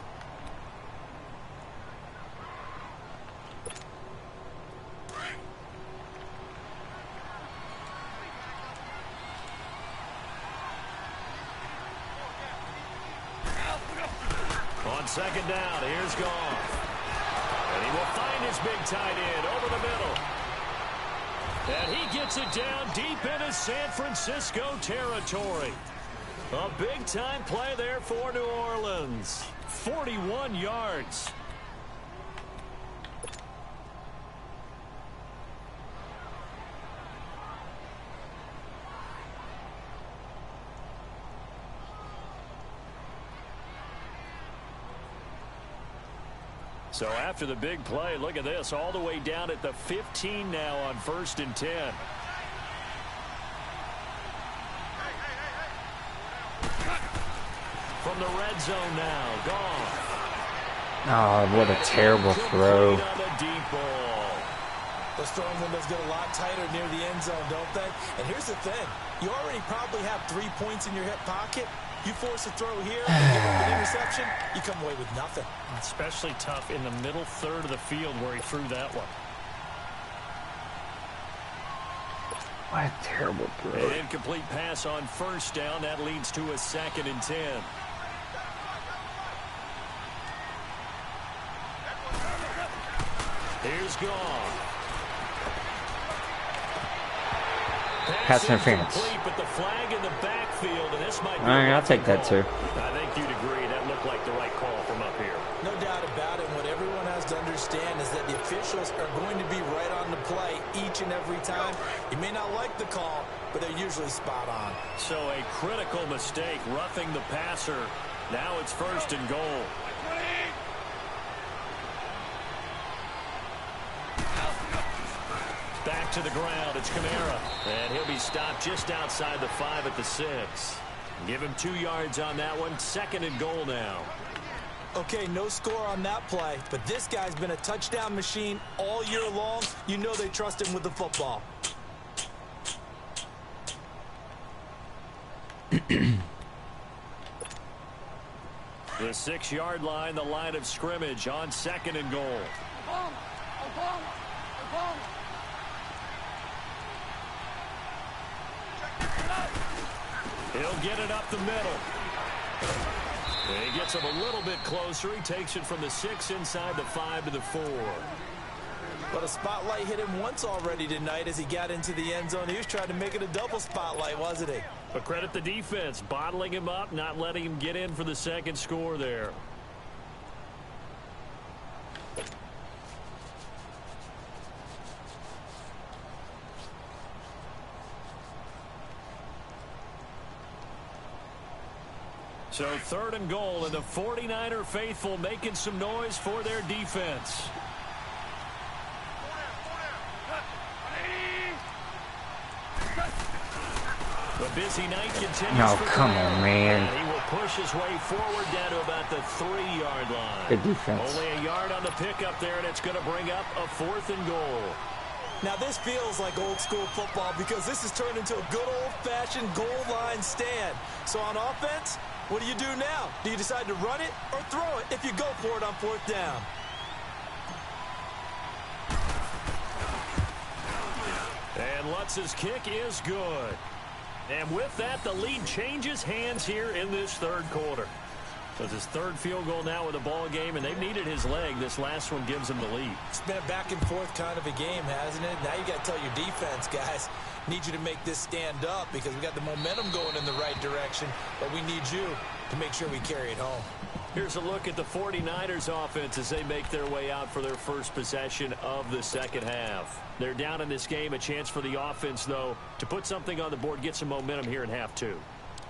On 2nd down, here's Goff. And he will find his big tight end over the middle. And he gets it down deep into San Francisco territory. A big-time play there for New Orleans. 41 yards. So after the big play, look at this, all the way down at the 15 now on 1st and 10. From the red zone now, Goff. Oh, what a terrible throw. On the deep ball. Those throwing windows get a lot tighter near the end zone, don't they? And here's the thing. You already probably have 3 points in your hip pocket. You force a throw here and give up an interception, you come away with nothing. Especially tough in the middle third of the field where he threw that one. What a terrible throw. An incomplete pass on 1st down. That leads to a 2nd and 10. Here's Gone. Pass interference. Complete, but the flag in the backfield, and this might be All right, I'll take that too. I think you'd agree that looked like the right call from up here. No doubt about it. What everyone has to understand is that the officials are going to be right on the play each and every time. You may not like the call, but they're usually spot on. So a critical mistake, roughing the passer. Now it's 1st and goal. Back to the ground. It's Kamara. And he'll be stopped just outside the 5 at the 6. Give him 2 yards on that one. 2nd and goal now. Okay, no score on that play, but this guy's been a touchdown machine all year long. You know they trust him with the football. The 6-yard line, the line of scrimmage on 2nd and goal. He'll get it up the middle. He gets him a little bit closer. He takes it from the 6 inside the 5 to the 4. But a spotlight hit him once already tonight as he got into the end zone. He was trying to make it a double spotlight, wasn't he? But credit the defense, bottling him up, not letting him get in for the 2nd score there. So 3rd and goal, and the 49er faithful making some noise for their defense. The busy night continues. No, come on, man. And he will push his way forward down to about the 3-yard line. Good defense. Only a yard on the pickup there, and it's going to bring up a 4th and goal. Now this feels like old school football because this has turned into a good old-fashioned goal line stand. So on offense, what do you do now? Do you decide to run it or throw it if you go for it on 4th down? And Lutz's kick is good. And with that, the lead changes hands here in this 3rd quarter. So it's his 3rd field goal now with the ball game, and they've needed his leg. This last one gives him the lead. It's been a back and forth kind of a game, hasn't it? Now you got to tell your defense, guys, need you to make this stand up because we got the momentum going in the right direction, but we need you to make sure we carry it home. Here's a look at the 49ers offense as they make their way out for their first possession of the 2nd half. They're down in this game. A chance for the offense, though, to put something on the board, get some momentum here in half 2.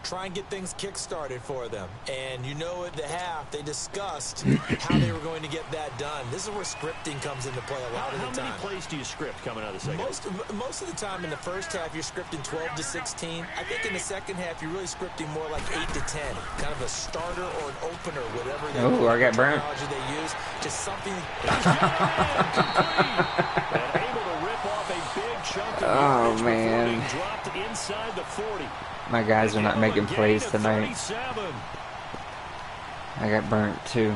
Try and get things kick-started for them. And you know at the half, they discussed how they were going to get that done. This is where scripting comes into play a lot of the time. How many plays do you script coming out of the 2nd? Most of the time in the first half, you're scripting 12 to 16. I think in the 2nd half, you're really scripting more like 8 to 10. Kind of a starter or an opener, whatever I got burnt. They use. Just something. And able to rip off a big chunk of Oh, man. Dropped inside the 40. My guys are not making plays tonight. I got burnt too.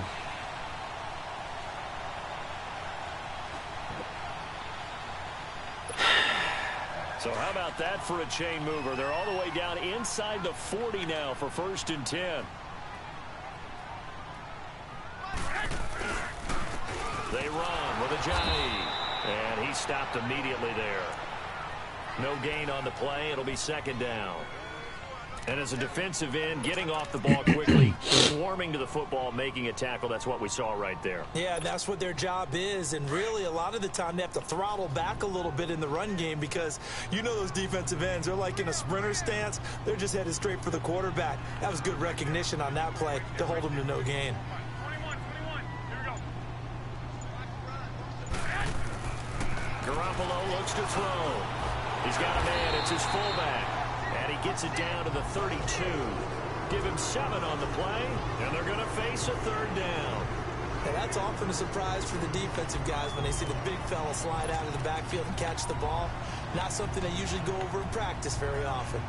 So how about that for a chain mover? They're all the way down inside the 40 now for 1st and 10. They run with Ajani. And he stopped immediately there. No gain on the play. It'll be 2nd down. And as a defensive end, getting off the ball quickly, swarming to the football, making a tackle, that's what we saw right there. Yeah, that's what their job is. And really, a lot of the time, they have to throttle back a little bit in the run game because you know those defensive ends, they're like in a sprinter stance. They're just headed straight for the quarterback. That was good recognition on that play to hold them to no gain. 21. Here we go. Garoppolo looks to throw. He's got a man. It's his fullback. And he gets it down to the 32. Give him 7 on the play, and they're going to face a 3rd down. And that's often a surprise for the defensive guys when they see the big fella slide out of the backfield and catch the ball. Not something they usually go over in practice very often.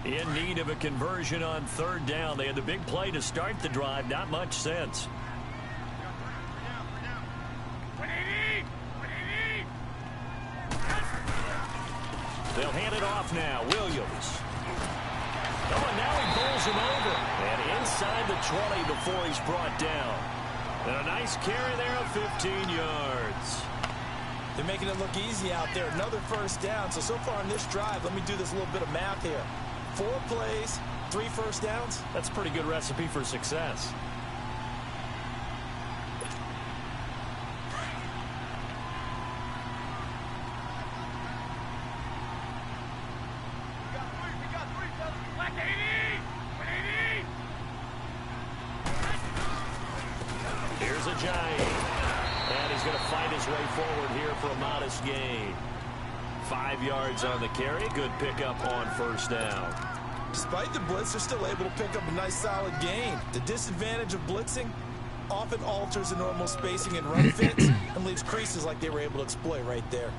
In need of a conversion on 3rd down. They had the big play to start the drive. Not much sense. They'll hand it off now. Williams. Oh, and now he bowls him over. And inside the 20 before he's brought down. And a nice carry there of 15 yards. They're making it look easy out there. Another first down. So far in this drive, let me do this little bit of math here. 4 plays, 3 first downs. That's a pretty good recipe for success. Here's a giant. And he's going to fight his way forward here for a modest gain. 5 yards on the carry. Good pickup on first down. Despite the blitz, they're still able to pick up a nice solid gain. The disadvantage of blitzing often alters the normal spacing and run fits and leaves creases like they were able to exploit right there.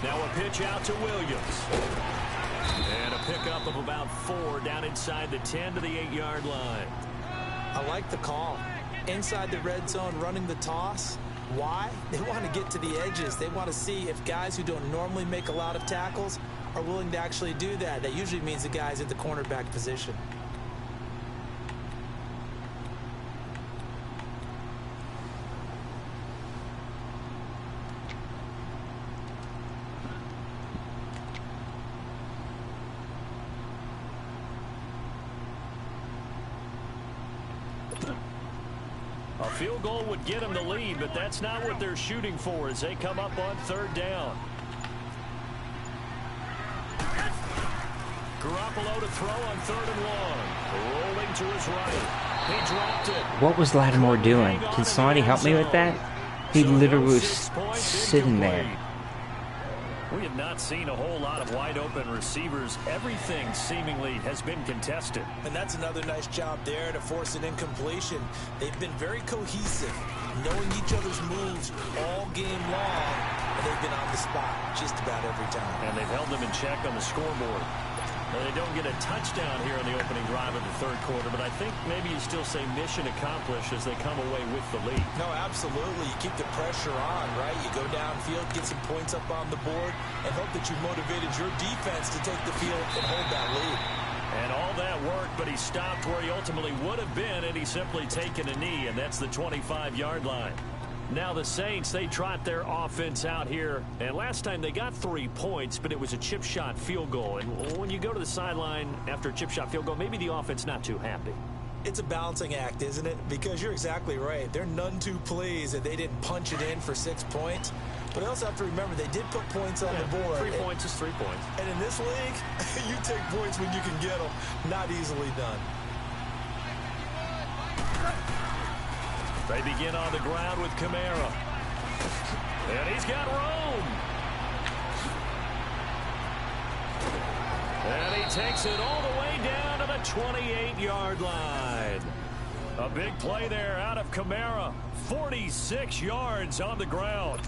Now a pitch out to Williams. And a pickup of about 4 down inside the 10 to the 8-yard line. I like the call. Inside the red zone running the toss. Why? They want to get to the edges. They want to see if guys who don't normally make a lot of tackles are willing to actually do that. That usually means the guy's at the cornerback position. A field goal would get them the lead, but that's not what they're shooting for as they come up on 3rd down. Garoppolo to throw on 3rd and long. Rolling to his right. He dropped it. What was Lattimore doing? Can somebody help me with that? He literally was sitting there. We have not seen a whole lot of wide-open receivers. Everything seemingly has been contested. And that's another nice job there to force an incompletion. They've been very cohesive, knowing each other's moves all game long, and they've been on the spot just about every time. And they've held them in check on the scoreboard. Now, they don't get a touchdown here in the opening drive of the 3rd quarter, but I think maybe you still say mission accomplished as they come away with the lead. No, absolutely. You keep the pressure on, right? You go downfield, get some points up on the board, and hope that you motivated your defense to take the field and hold that lead. And all that worked, but he stopped where he ultimately would have been, and he's simply taken a knee, and that's the 25-yard line. Now the Saints, they trot their offense out here, and last time they got 3 points, but it was a chip shot field goal. And when you go to the sideline after a chip shot field goal, maybe the offense not too happy. It's a balancing act, isn't it? Because you're exactly right. They're none too pleased that they didn't punch it in for 6 points. But I also have to remember they did put points on the board. 3 points is 3 points. And in this league, you take points when you can get them. Not easily done. They begin on the ground with Kamara. And he's got room. And he takes it all the way down to the 28-yard line. A big play there out of Kamara. 46 yards on the ground.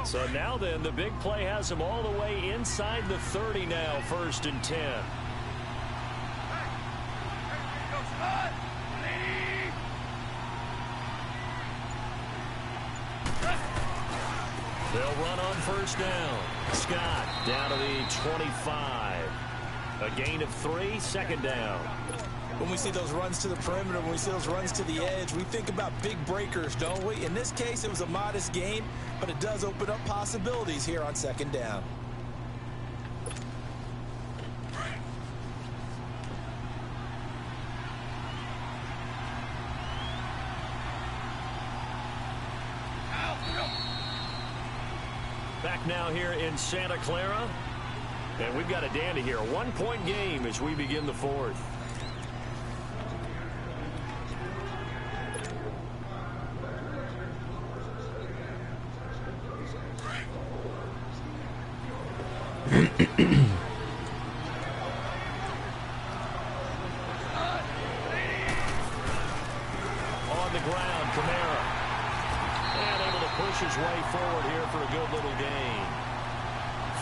So now then, the big play has him all the way inside the 30 now, 1st and 10. They'll run on 1st down. Scott down to the 25. A gain of 3, 2nd down. When we see those runs to the perimeter, when we see those runs to the edge, we think about big breakers, don't we? In this case, it was a modest gain, but it does open up possibilities here on 2nd down. Back now here in Santa Clara. And we've got a dandy here. A 1-point game as we begin the 4th. On the ground, Kamara. And able to push his way forward here for a good little gain.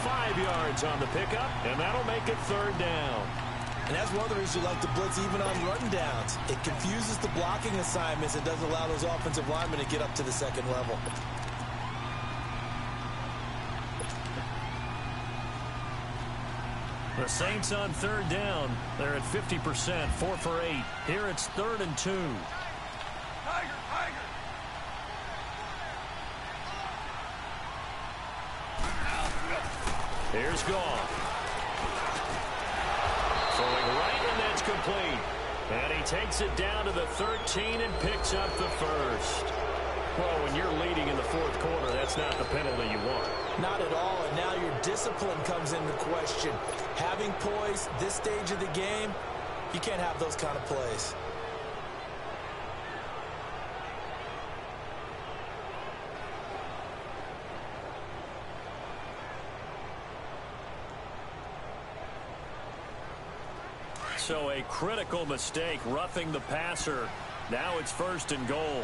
5 yards on the pickup, and that'll make it 3rd down. And that's one of the reasons you like to blitz even on run downs. It confuses the blocking assignments and doesn't allow those offensive linemen to get up to the second level. The Saints on 3rd down. They're at 50%, 4 for 8. Here it's 3rd and 2. Tiger, Tiger. Here's Goff. Throwing right, and that's complete. And he takes it down to the 13 and picks up the first. Well, when you're leading in the 4th quarter, that's not the penalty you want. Not at all, and now your discipline comes into question. Having poise this stage of the game, you can't have those kind of plays. So a critical mistake, roughing the passer. Now it's 1st and goal.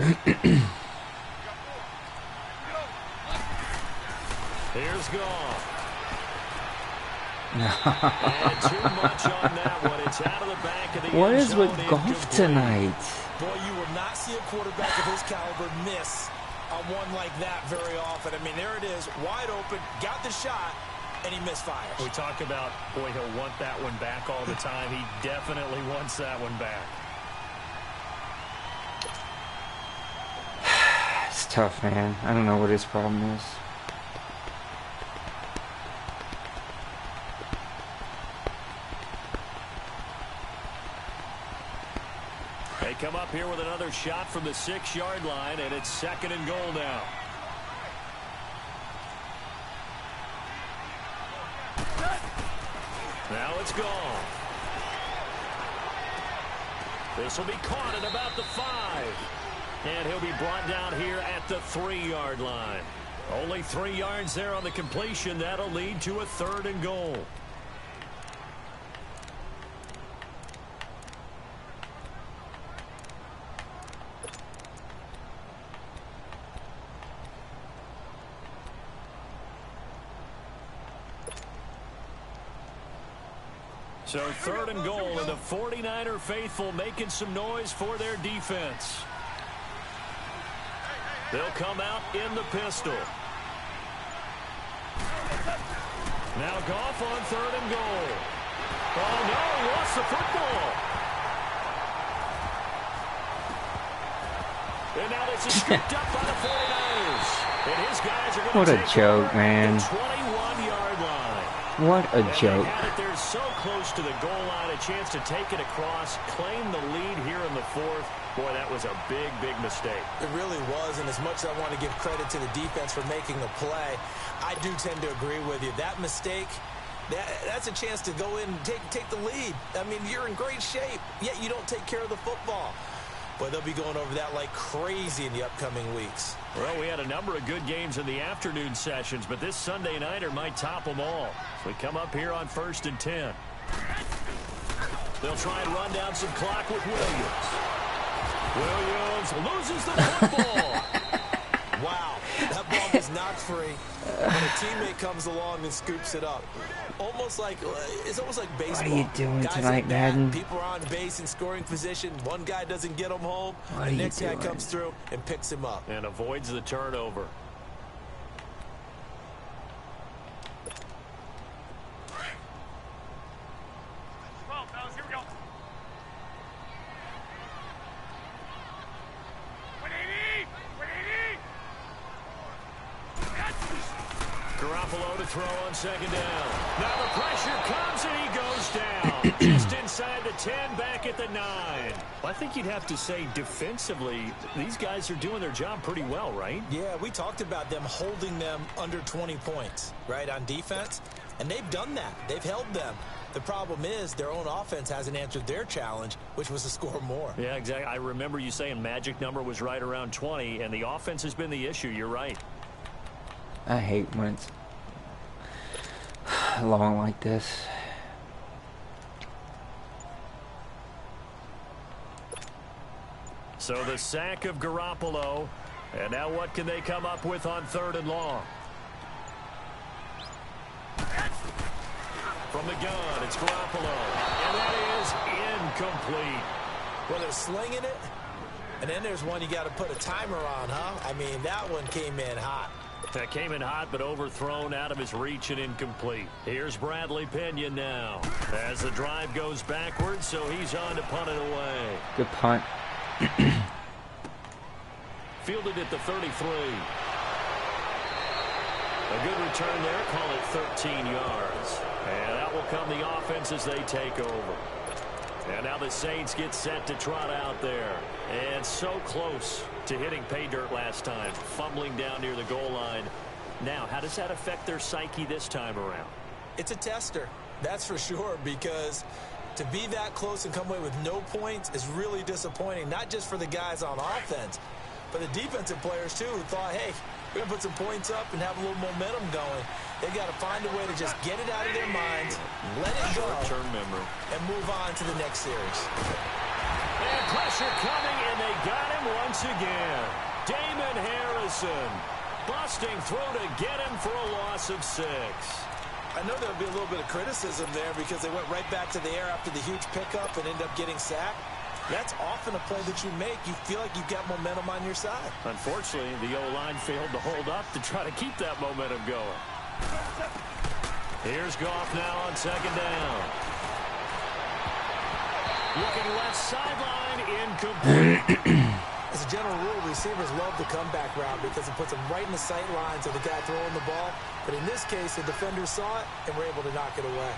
Here's Goff. And too much on that one. It's out of the back of the What end is with zone, Goff incomplete. tonight? Boy, you will not see a quarterback of his caliber miss on one like that very often. I mean, there it is, wide open, got the shot, and he misfires. We talk about, boy, he'll want that one back all the time. He definitely wants that one back. It's tough, man. I don't know what his problem is. They come up here with another shot from the 6-yard line, and it's 2nd and goal now. Now it's gone. This will be caught at about the 5. And he'll be brought down here at the 3-yard line. Only 3 yards there on the completion. That'll lead to a 3rd and goal. So 3rd and goal, and the 49er faithful making some noise for their defense. They'll come out in the pistol. Now Goff on 3rd and goal. Oh, no, he lost the football. And now this is scooped up by the 49ers. And his guys are going to take joke, man. the 21-yard line. What a joke. They had it there so close to the goal line, a chance to take it across, claim the lead here in the 4th. Boy, that was a big, big mistake. It really was, and as much as I want to give credit to the defense for making the play, I do tend to agree with you. That mistake, that's a chance to go in and take the lead. I mean, you're in great shape, yet you don't take care of the football. But they'll be going over that like crazy in the upcoming weeks. Well, we had a number of good games in the afternoon sessions, but this Sunday nighter might top them all. So we come up here on 1st and 10. They'll try and run down some clock with Williams. Williams loses the football. Wow, that ball was knocked free, but a teammate comes along and scoops it up. It's almost like baseball. What are you doing Guys tonight, at bat, Madden? People are on base in scoring position. One guy doesn't get him home. What The are you next guy doing? comes through and picks him up. And avoids the turnover. Here we go. 180! 180! Garoppolo to throw on 2nd down. Now the pressure comes and he goes down. Just inside the 10, back at the 9. Well, I think you'd have to say defensively, these guys are doing their job pretty well, right? Yeah, we talked about them holding them under 20 points, right, on defense. And they've done that. They've held them. The problem is their own offense hasn't answered their challenge, which was to score more. Yeah, exactly. I remember you saying magic number was right around 20, and the offense has been the issue. You're right. I hate when it's long like this. So the sack of Garoppolo, And now what can they come up with on 3rd and long? From the gun, it's Garoppolo. And that is incomplete. Well, they're slinging it. And then there's one you got to put a timer on, huh? I mean, that one came in hot. That came in hot, but overthrown out of his reach and incomplete. Here's Bradley Pinion now. As the drive goes backwards, so he's on to punt it away. Good punt. Fielded at the 33. A good return there. Call it 13 yards. And that will come the offense as they take over. And now the Saints get set to trot out there. And so close to hitting pay dirt last time. Fumbling down near the goal line. Now, how does that affect their psyche this time around? It's a tester, that's for sure, because to be that close and come away with no points is really disappointing, not just for the guys on offense, but the defensive players, too, who thought, hey, we're going to put some points up and have a little momentum going. They got to find a way to just get it out of their minds, let it go, short-term memory, and move on to the next series. And pressure coming, and they got him once again. Damon Harrison busting through to get him for a loss of 6. I know there'll be a little bit of criticism there because they went right back to the air after the huge pickup and ended up getting sacked. That's often a play that you make. You feel like you've got momentum on your side. Unfortunately, the O-line failed to hold up to try to keep that momentum going. Here's Goff now on 2nd down. Looking left sideline, incomplete. As a general rule, receivers love the comeback route because it puts them right in the sight lines of the guy throwing the ball. But in this case, the defender saw it and were able to knock it away.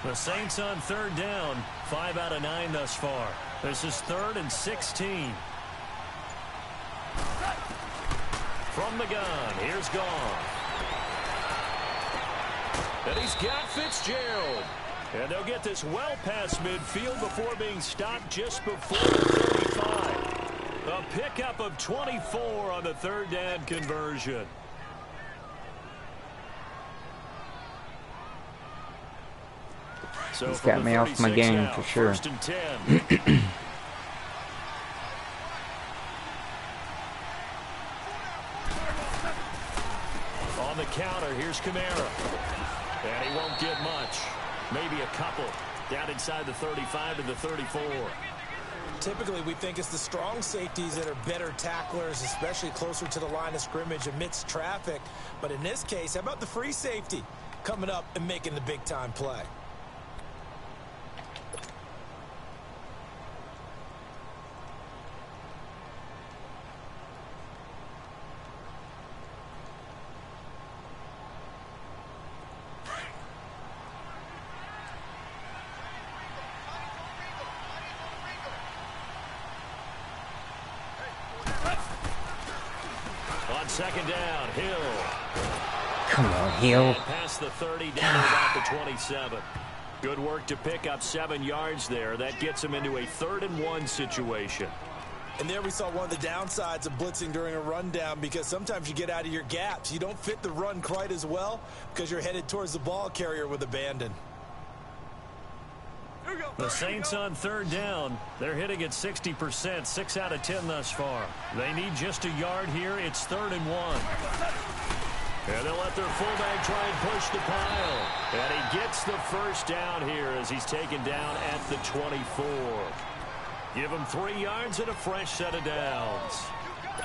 The Saints on 3rd down, 5 out of 9 thus far. This is 3rd and 16. From the gun, here's Goff. And he's got Fitzgerald. And they'll get this well past midfield before being stopped just before the 35. A pickup of 24 on the 3rd down conversion. So he's got me off my game now, for sure. 1st and 10. On the counter, here's Kamara. And he won't get much. Maybe a couple. Down inside the 35 to the 34. Typically, we think it's the strong safeties that are better tacklers, especially closer to the line of scrimmage amidst traffic. But in this case, how about the free safety coming up and making the big-time play? On 2nd down, Hill. Come on, Hill. Past the 30, down to about the 27. Good work to pick up 7 yards there. That gets him into a 3rd and 1 situation. And there we saw one of the downsides of blitzing during a rundown, because sometimes you get out of your gaps. You don't fit the run quite as well because you're headed towards the ball carrier with abandon. The Saints on 3rd down. They're hitting at 60%, 6 out of 10 thus far. They need just a yard here. It's 3rd and 1. And they'll let their fullback try and push the pile. And he gets the 1st down here as he's taken down at the 24. Give him 3 yards and a fresh set of downs.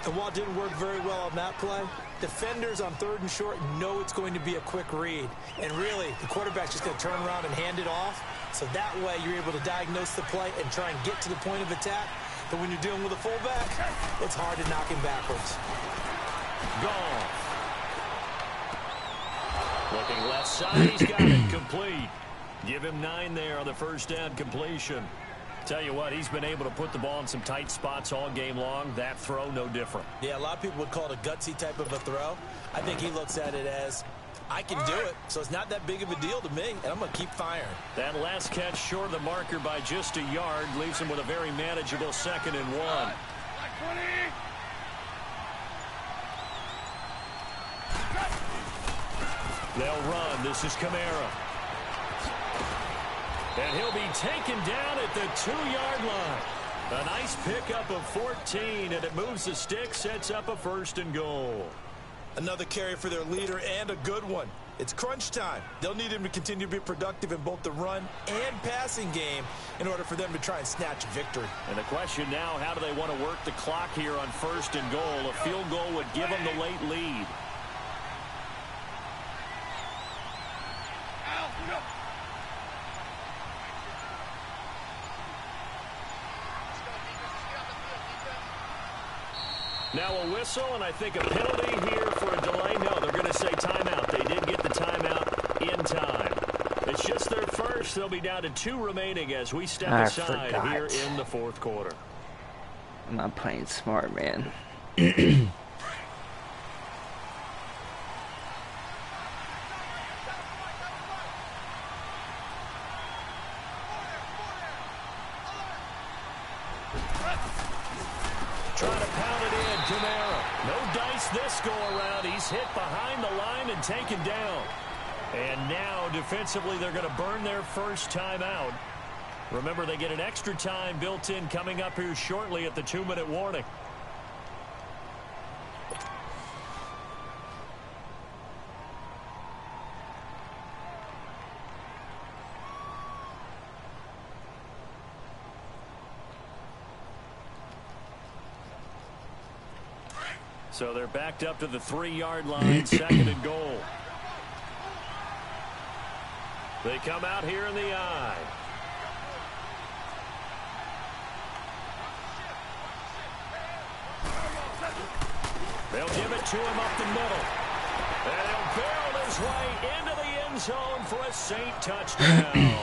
And while it didn't work very well on that play, defenders on 3rd and short know it's going to be a quick read. And really, the quarterback's just going to turn around and hand it off. So that way, you're able to diagnose the play and try and get to the point of attack. But when you're dealing with a fullback, it's hard to knock him backwards. Goff. Looking left side, he's got it complete. Give him 9 there on the 1st down completion. Tell you what, he's been able to put the ball in some tight spots all game long. That throw, no different. Yeah, a lot of people would call it a gutsy type of a throw. I think he looks at it as I can do it, so it's not that big of a deal to me, and I'm going to keep firing. That last catch short of the marker by just a yard leaves him with a very manageable 2nd and 1. They'll run. This is Kamara. And he'll be taken down at the 2-yard line. A nice pickup of 14, and it moves the stick, sets up a 1st and goal. Another carry for their leader, and a good one. It's crunch time. They'll need him to continue to be productive in both the run and passing game in order for them to try and snatch a victory. And the question now, how do they want to work the clock here on 1st and goal? A field goal would give them the late lead. Now a whistle, and I think a penalty here for a delay. No, they're going to say timeout. They did get the timeout in time. It's just their first. They'll be down to 2 remaining as we step aside here in the 4th quarter. I'm not playing smart, man. Trying to pound it in, Kamara. No dice this go-around. He's hit behind the line and taken down. And now, defensively, they're going to burn their first timeout. Remember, they get an extra time built in coming up here shortly at the 2-minute warning. So they're backed up to the 3-yard line, 2nd and goal. They come out here in the I. They'll give it to him up the middle. And he'll barrel his way into the end zone for a Saint touchdown.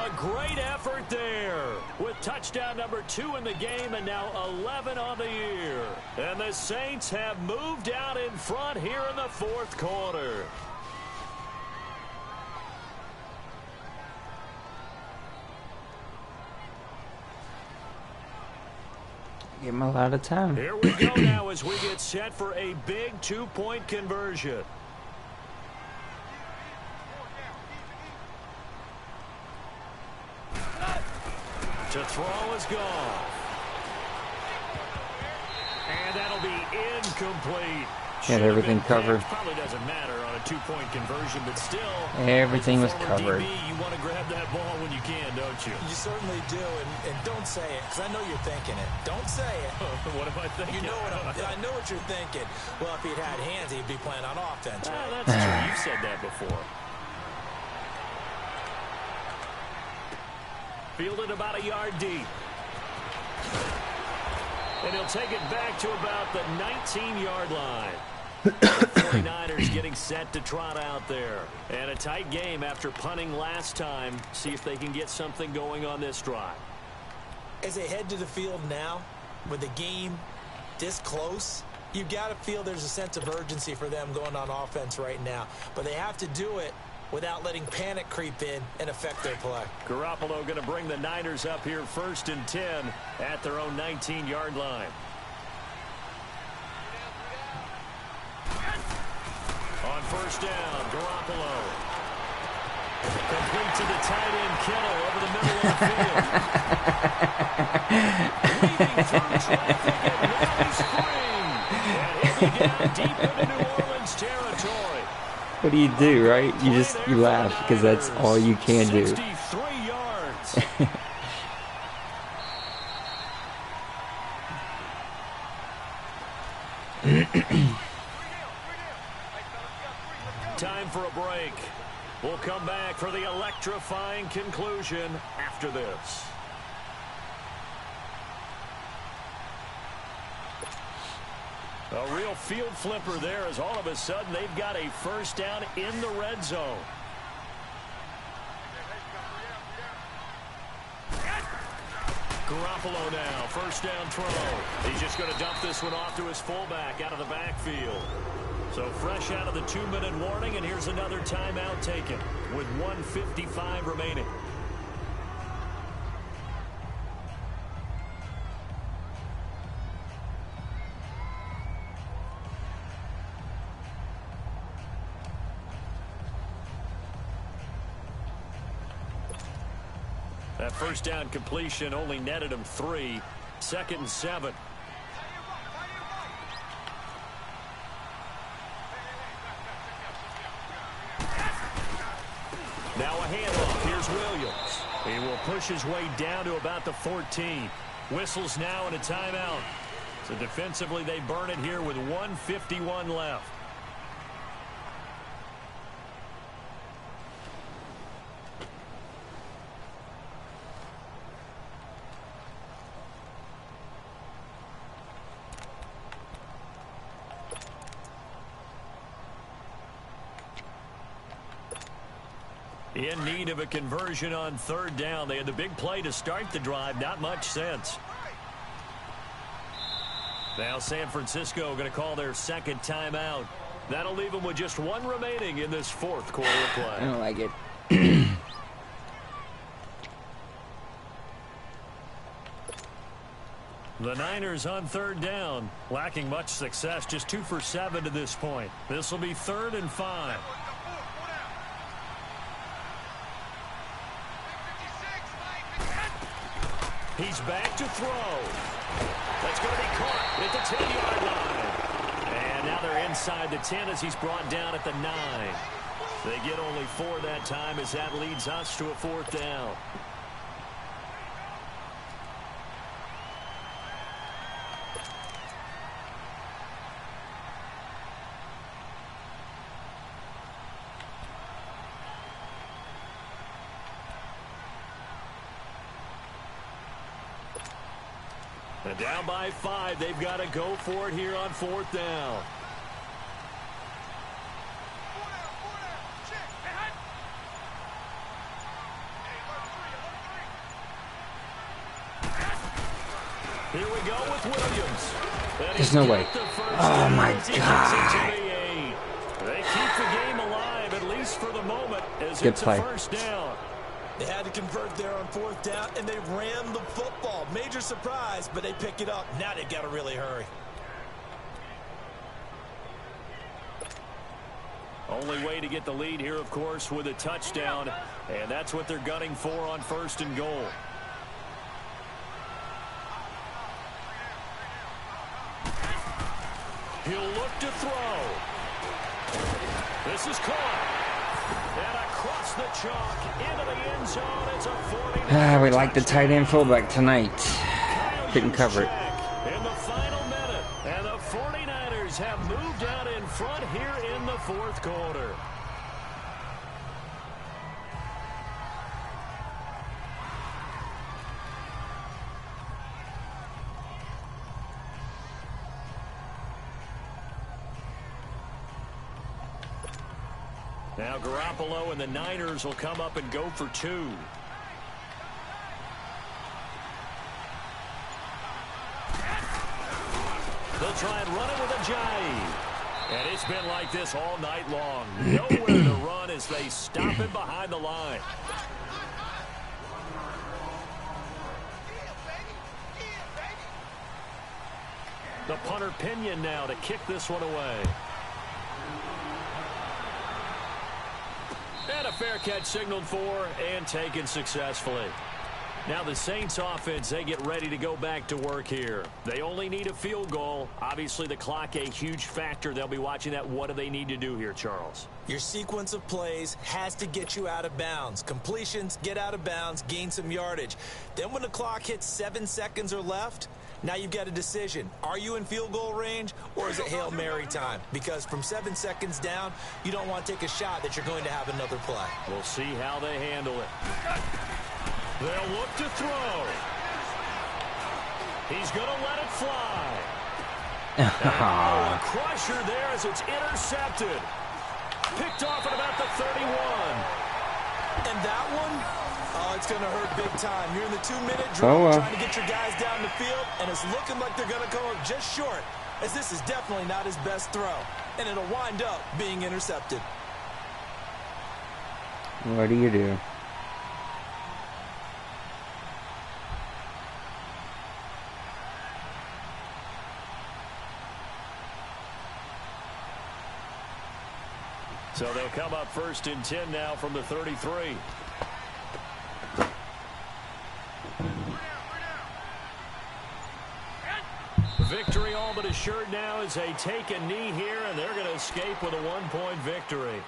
A great effort there with touchdown number 2 in the game and now 11 on the year. And the Saints have moved out in front here in the 4th quarter. Give him a lot of time. Here we go now as we get set for a big 2-point conversion. To throw is gone. And that'll be incomplete. Had everything covered. Probably doesn't matter on a 2-point conversion, but still. Everything was covered. DB, you want to grab that ball when you can, don't you? You certainly do, and don't say it, because I know you're thinking it. Don't say it. What am I thinking? You know I know what you're thinking. Well, if he'd had hands, he'd be playing on offense, right? That's true. You've said that before. Fielded about a yard deep. And he'll take it back to about the 19-yard line. The 49ers getting set to trot out there. And a tight game after punting last time. See if they can get something going on this drive. As they head to the field now, with the game this close, you've got to feel there's a sense of urgency for them going on offense right now. But they have to do it without letting panic creep in and affect their play. Garoppolo going to bring the Niners up here 1st and 10 at their own 19-yard line. On 1st down, Garoppolo. Complete to the tight end, Kittle, over the middle of the field. Weaving through traffic at Willie Spring. And he'll be down deep into New Orleans territory. What do you do, right? You laugh because that's all you can do. 63 yards. Time for a break. We'll come back for the electrifying conclusion after this. A real field flipper there as all of a sudden they've got a 1st down in the red zone. Garoppolo now, 1st down throw. He's just going to dump this one off to his fullback out of the backfield. So fresh out of the 2-minute warning, and here's another timeout taken with 1:55 remaining. That first down completion only netted him 3. 2nd and 7. Now a handoff. Here's Williams. He will push his way down to about the 14. Whistles now and a timeout. So defensively they burn it here with 1:51 left. In need of a conversion on 3rd down. They had the big play to start the drive. Not much sense. Now San Francisco going to call their 2nd timeout. That'll leave them with just 1 remaining in this 4th quarter of play. I don't like it. The Niners on 3rd down. Lacking much success. Just 2 for 7 to this point. This will be 3rd and 5. He's back to throw. That's going to be caught at the 10-yard line. And now they're inside the 10 as he's brought down at the 9. They get only 4 that time as that leads us to a 4th down. And down by 5, they've got to go for it here on 4th down. Here we go with Williams. There's no way. Oh, my God. They keep the game alive, at least for the moment, as Good it's play. a 1st down. They had to convert there on 4th down, and they ran the football. Major surprise, but they pick it up. Now they got to really hurry. Only way to get the lead here, of course, with a touchdown, and that's what they're gunning for on 1st and goal. He'll look to throw. This is caught. And across the chalk into the end zone. It's a 40. We like the tight end fullback tonight. Couldn't cover it. In the final minute, and the 49ers have moved out in front here in the 4th quarter. Now Garoppolo and the Niners will come up and go for 2. They'll try and run it with a jive. And it's been like this all night long. Nowhere to run as they stop it behind the line. The punter Pinion now to kick this one away. And a fair catch signaled for and taken successfully. Now the Saints offense, they get ready to go back to work here. They only need a field goal. Obviously the clock a huge factor. They'll be watching that. What do they need to do here, Charles? Your sequence of plays has to get you out of bounds. Completions, get out of bounds, gain some yardage. Then when the clock hits 7 seconds or left, now you've got a decision. Are you in field goal range or is it Hail Mary time? Because from 7 seconds down, you don't want to take a shot that you're going to have another play. We'll see how they handle it. They'll look to throw. He's going to let it fly. A crusher there as it's intercepted. Picked off at about the 31. And that one, oh, it's going to hurt big time. You're in the 2-minute drill trying to get your guys down the field, and it's looking like they're going to come up just short as this is definitely not his best throw, and it'll wind up being intercepted. What do you do? So they'll come up 1st and 10 now from the 33. Victory all but assured now as they take a knee here, and they're going to escape with a 1-point victory.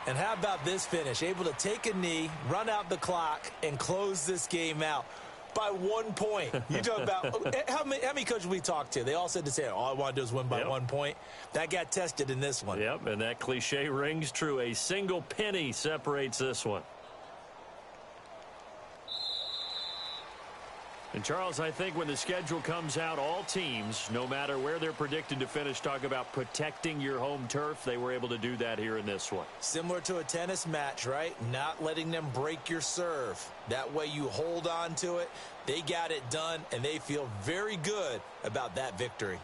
And how about this finish? Able to take a knee, run out the clock, and close this game out by 1 point. You talk about how many coaches we talked to? They all said the same. All I want to do is win by 1 point. That got tested in this one. Yep, and that cliche rings true. A single penny separates this one. And, Charles, I think when the schedule comes out, all teams, no matter where they're predicted to finish, talk about protecting your home turf. They were able to do that here in this one. Similar to a tennis match, right? Not letting them break your serve. That way you hold on to it. They got it done, and they feel very good about that victory.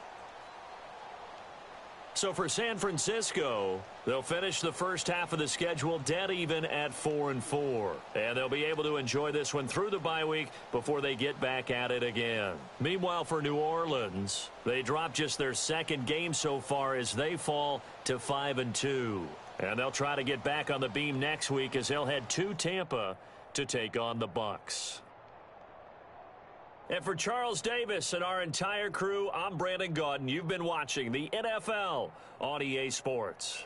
So for San Francisco, they'll finish the first half of the schedule dead even at 4-4. And they'll be able to enjoy this one through the bye week before they get back at it again. Meanwhile, for New Orleans, they dropped just their second game so far as they fall to 5-2. And they'll try to get back on the beam next week as they'll head to Tampa to take on the Bucs. And for Charles Davis and our entire crew, I'm Brandon Gaudin. You've been watching the NFL on EA Sports.